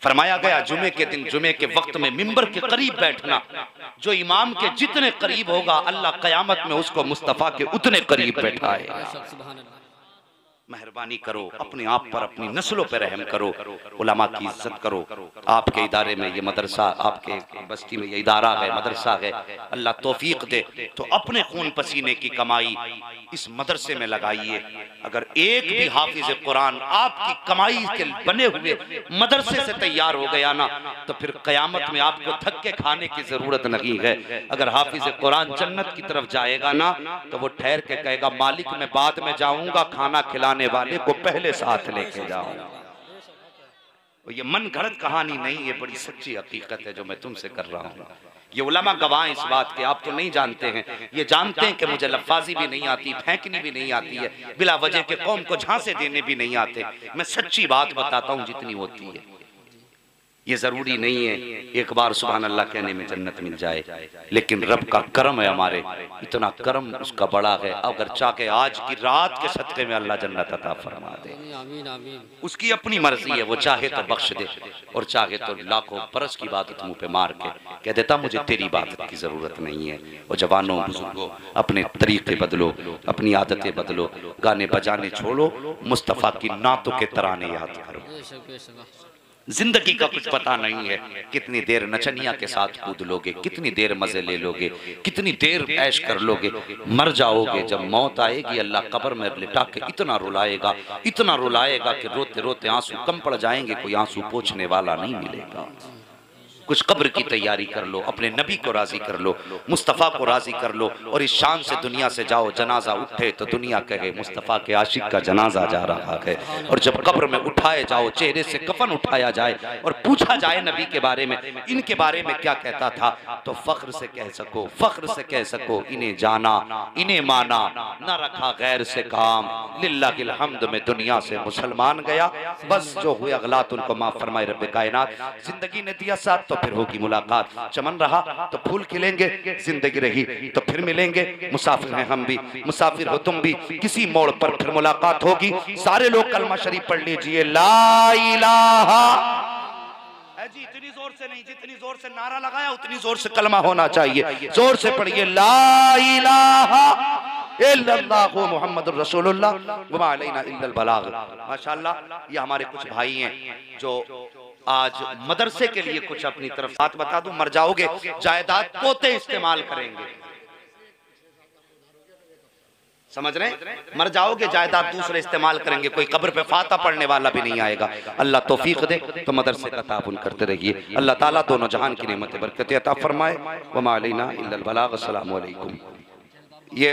फरमाया गया जुमे के दिन, जुमे के वक्त में मिंबर के करीब बैठना, जो इमाम के जितने करीब होगा अल्लाह कयामत में उसको मुस्तफ़ा के उतने करीब बैठाए। मेहरबानी करो, अपने आप पर, अपनी नस्लों पर रहम करो, उलमा की इज्जत करो। आपके इदारे में ये मदरसा, आपके बस्ती में ये इदारा है, मदरसा है, अल्लाह तौफीक दे तो अपने खून पसीने की कमाई इस मदरसे में लगाइए। अगर एक भी हाफिज कुरान आपकी कमाई के बने हुए मदरसे से तैयार हो गया ना, तो फिर कयामत में आपको धक्के खाने की जरूरत नहीं है। अगर हाफिज कुरान जन्नत की तरफ जाएगा ना, तो वो ठहर के कहेगा मालिक मैं बाद में जाऊंगा, खाना खिलाने वाले को पहले साथ लेके जाऊंगा। ये मन घड़त कहानी नहीं, ये बड़ी सच्ची हकीकत है जो मैं तुमसे कर रहा हूँ। ये उलमा गवाह इस बात के, आप तो नहीं जानते हैं, ये जानते हैं कि मुझे लफ्फाजी भी नहीं आती, फेंकनी भी नहीं आती है, बिला वजह के कौम को झांसे देने भी नहीं आते। मैं सच्ची बात बताता हूँ जितनी होती है। ये जरूरी नहीं है एक बार सुभान अल्लाह कहने में जन्नत मिल जाए, लेकिन रब का करम है, हमारे इतना करम उसका बड़ा है। अगर चाहे आज की रात के सदक़े में अल्लाह जन्नत अता फरमा दे, उसकी अपनी मर्जी है, वो चाहे तो बख्श दे और चाहे तो लाखों बरस की इबादत मुंह पे मार के कह देता मुझे तेरी इबादत की जरूरत नहीं है। और जवानों बुजुर्गों, अपने तरीके बदलो, अपनी आदतें बदलो, गाने बजाने छोड़ो, मुस्तफ़ा की नातों के तराने याद करो। जिंदगी का कुछ पता नहीं है, कितनी देर नचनिया के साथ कूद लोगे, कितनी देर मजे ले लोगे, कितनी देर ऐश कर लोगे। मर जाओगे, जब मौत आएगी अल्लाह कब्र में लिटा के इतना रुलाएगा, इतना रुलाएगा कि रोते रोते आंसू कम पड़ जाएंगे, कोई आंसू पोंछने वाला नहीं मिलेगा। कुछ कब्र की तैयारी कर लो, अपने नबी को राजी कर लो, मुस्तफ़ा को राजी कर लो, और इस शान से दुनिया से जाओ। जनाजा उठे तो दुनिया कहे मुस्तफ़ा के आशिक का जनाजा जा रहा है। और जब कब्र में उठाए जाओ, चेहरे से कफन उठाया जाए और पूछा जाए नबी के बारे में, इनके बारे में क्या कहता था, तो फख्र से कह सको, फख्र से कह सको, इन्हें जाना, इन्हें माना, न रखा गैर से काम, लिल्लाहिल हम्द में दुनिया से मुसलमान गया। बस जो हुए अगलात उनको माफ फरमाए रब्बे कायनात। जिंदगी ने दिया साथ तो फिर होगी मुलाकात, चमन रहा तो फूल खिलेंगे, जिंदगी रही तो फिर मिलेंगे। मुसाफिर हैं हम भी, मुसाफिर हो तुम भी, किसी मोड़ पर फिर मुलाकात होगी। सारे लोग कलमा शरीफ पढ़ लीजिए, ला इलाहा। जी इतनी जोर से नहीं, जितनी जोर से नारा लगाया उतनी जोर से कलमा होना चाहिए। जोर से पढ़िए, ला इलाहा इल्लल्लाहु मुहम्मदुर रसूलुल्लाह व मा अलैना इल्लल बलाग। माशाअल्लाह, ये हमारे कुछ भाई हैं जो आज मदरसे के लिए कुछ अपनी तरफ बात बता दूं, मर जाओगे जायदाद पोते इस्तेमाल करेंगे, समझ रहे हैं? मर जाओगे जायदाद दूसरे इस्तेमाल करेंगे, कोई कब्र पे फाता पढ़ने वाला भी नहीं आएगा। अल्लाह तौफीक दे तो मदरसे का ताबुन करते रहिए। अल्लाह ताला दोनों जहान की नेमतें बरकतें अता फरमाए। व मा अलैना इल्लल बलाग। अस्सलामु अलैकुम। ये